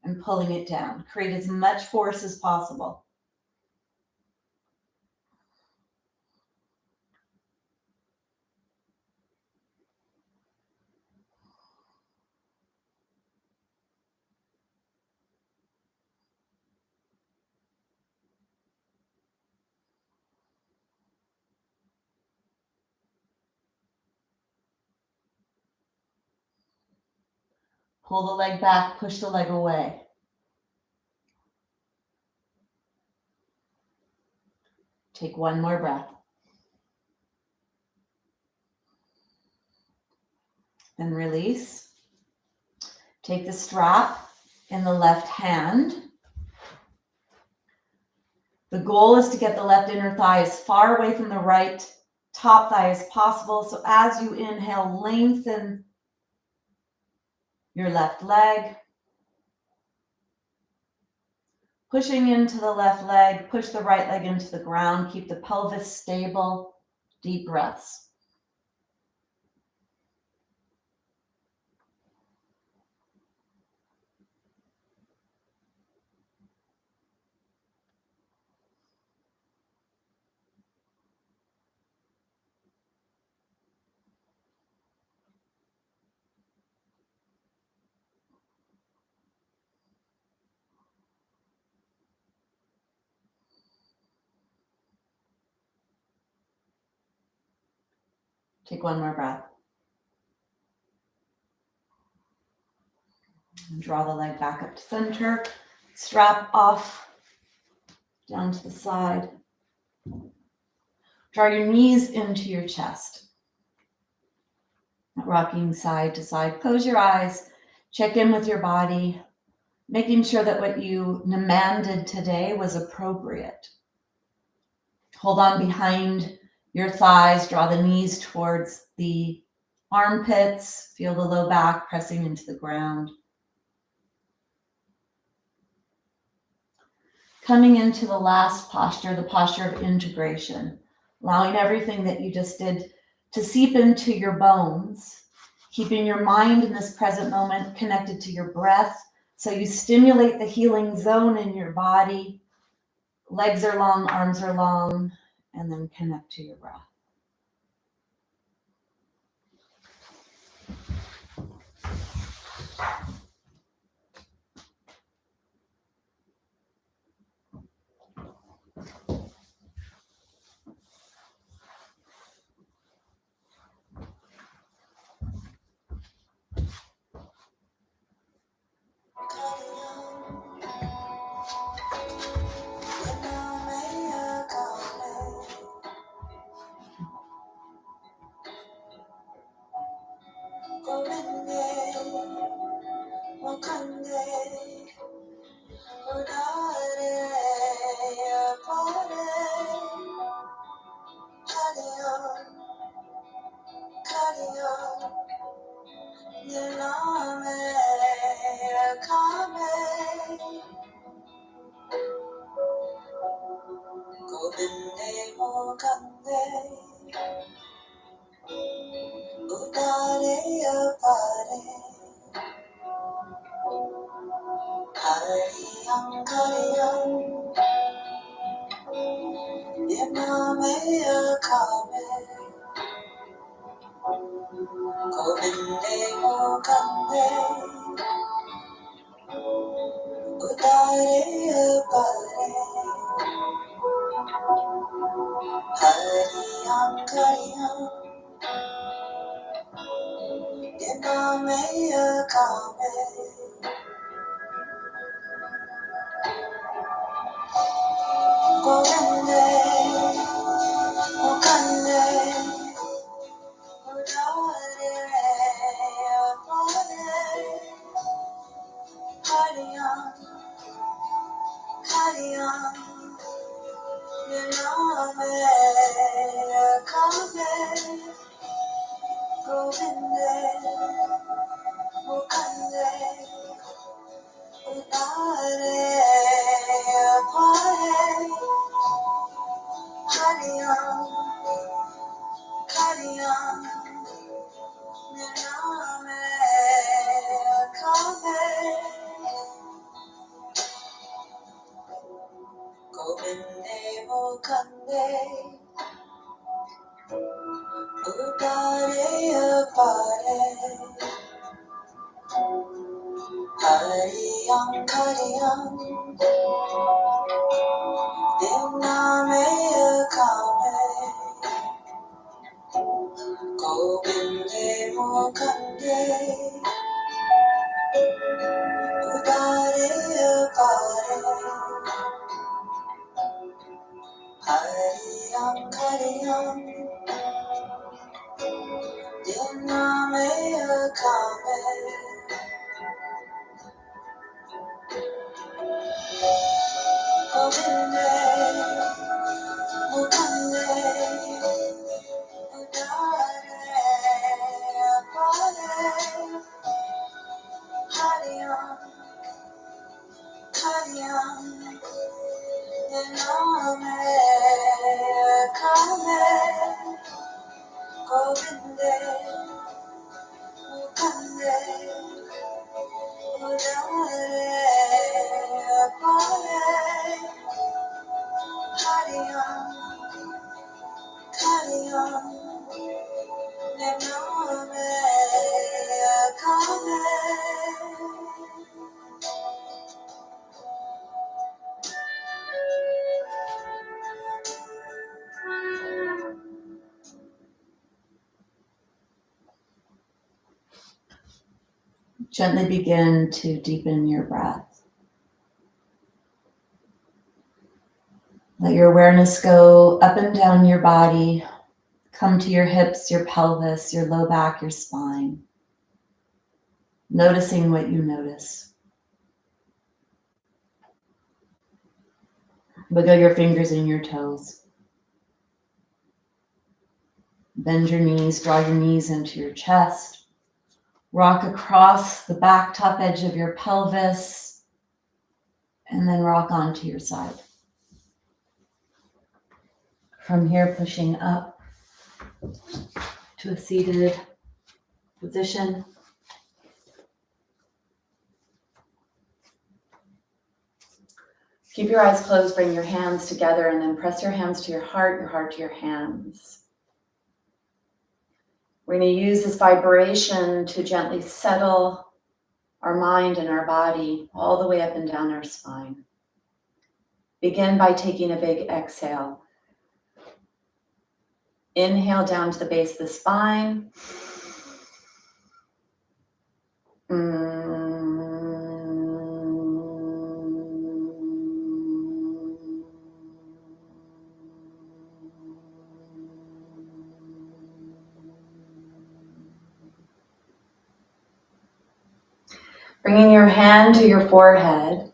and pulling it down. Create as much force as possible. Pull the leg back, push the leg away. Take one more breath. Then release. Take the strap in the left hand. The goal is to get the left inner thigh as far away from the right top thigh as possible. So as you inhale, lengthen your left leg. Pushing into the left leg, push the right leg into the ground. Keep the pelvis stable. Deep breaths. Take one more breath. And draw the leg back up to center. Strap off, down to the side. Draw your knees into your chest. Rocking side to side. Close your eyes. Check in with your body, making sure that what you demanded today was appropriate. Hold on behind your thighs. Draw the knees towards the armpits. Feel the low back pressing into the ground. Coming into the last posture, the posture of integration, allowing everything that you just did to seep into your bones, keeping your mind in this present moment connected to your breath. So you stimulate the healing zone in your body. Legs are long, arms are long, and then connect to your breath. Gently begin to deepen your breath. Let your awareness go up and down your body, come to your hips, your pelvis, your low back, your spine, noticing what you notice. Wiggle your fingers and your toes. Bend your knees, draw your knees into your chest. Rock across the back top edge of your pelvis. and then rock onto your side. From here, pushing up to a seated position. Keep your eyes closed, bring your hands together, and then press your hands to your heart to your hands. We're going to use this vibration to gently settle our mind and our body all the way up and down our spine. Begin by taking a big exhale. Inhale down to the base of the spine. Bringing your hand to your forehead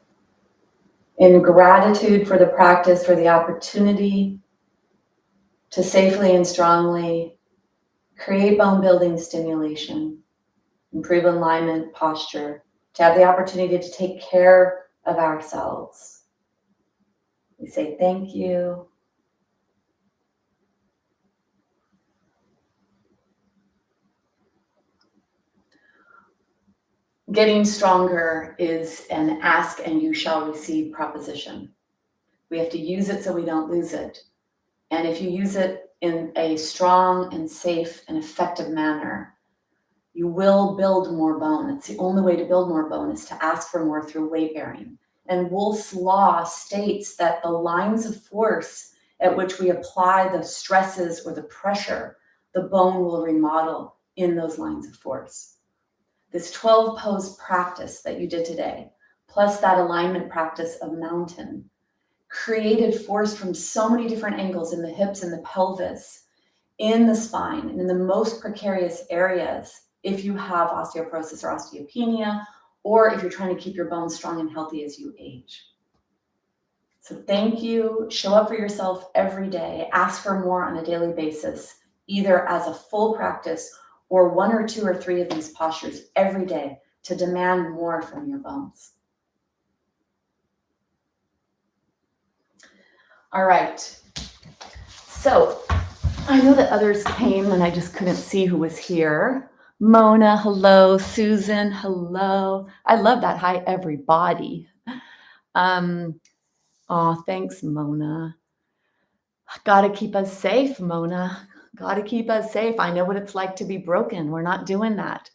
in gratitude for the practice, for the opportunity to safely and strongly create bone building stimulation, improve alignment, posture, to have the opportunity to take care of ourselves. We say thank you. Getting stronger is an ask and you shall receive proposition. We have to use it so we don't lose it. And if you use it in a strong and safe and effective manner, you will build more bone. It's the only way to build more bone is to ask for more through weight bearing. And Wolff's Law states that the lines of force at which we apply the stresses or the pressure, the bone will remodel in those lines of force. This 12 pose practice that you did today, plus that alignment practice of mountain, created force from so many different angles in the hips and the pelvis, in the spine, and in the most precarious areas if you have osteoporosis or osteopenia, or if you're trying to keep your bones strong and healthy as you age. So thank you. Show up for yourself every day. Ask for more on a daily basis, either as a full practice or 1 or 2 or 3 of these postures every day to demand more from your bones. All right. So I know that others came and I just couldn't see who was here. Mona, hello. Susan, hello. I love that. Hi, everybody. Thanks, Mona. Gotta keep us safe, Mona. Gotta keep us safe. I know what it's like to be broken. We're not doing that.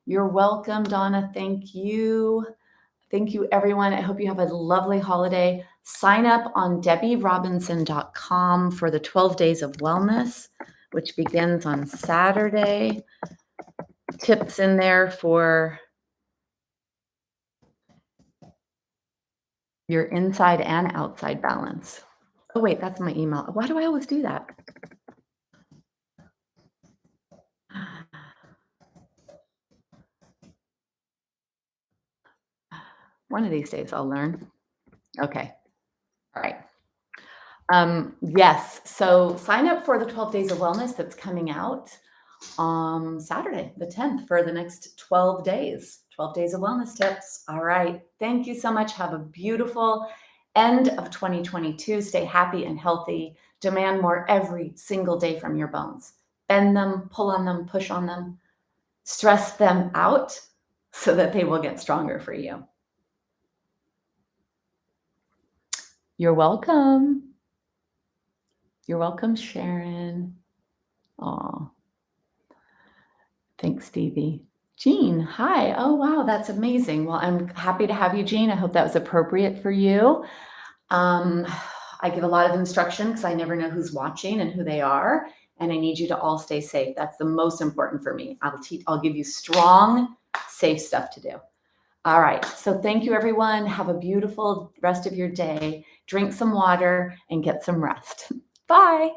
You're welcome, Donna. Thank you. Thank you, everyone. I hope you have a lovely holiday. Sign up on debbierobinson.com for the 12 Days of Wellness, which begins on Saturday. Tips in there for your inside and outside balance. Oh, wait, that's my email. Why do I always do that? One of these days I'll learn. Okay. All right. Yes. So sign up for the 12 Days of Wellness that's coming out on Saturday, the 10th, for the next 12 days. 12 Days of Wellness tips. All right. Thank you so much. Have a beautiful end of 2022. Stay happy and healthy. Demand more every single day from your bones. Bend them, pull on them, push on them, stress them out so that they will get stronger for you. You're welcome. You're welcome, Sharon. Aw. Thanks, Stevie. Jean, hi. Oh, wow, that's amazing. Well, I'm happy to have you, Jean. I hope that was appropriate for you. I give a lot of instruction because I never know who's watching and who they are, and I need you to all stay safe. That's the most important for me. I'll give you strong, safe stuff to do. All right. So thank you, everyone. Have a beautiful rest of your day. Drink some water and get some rest. Bye.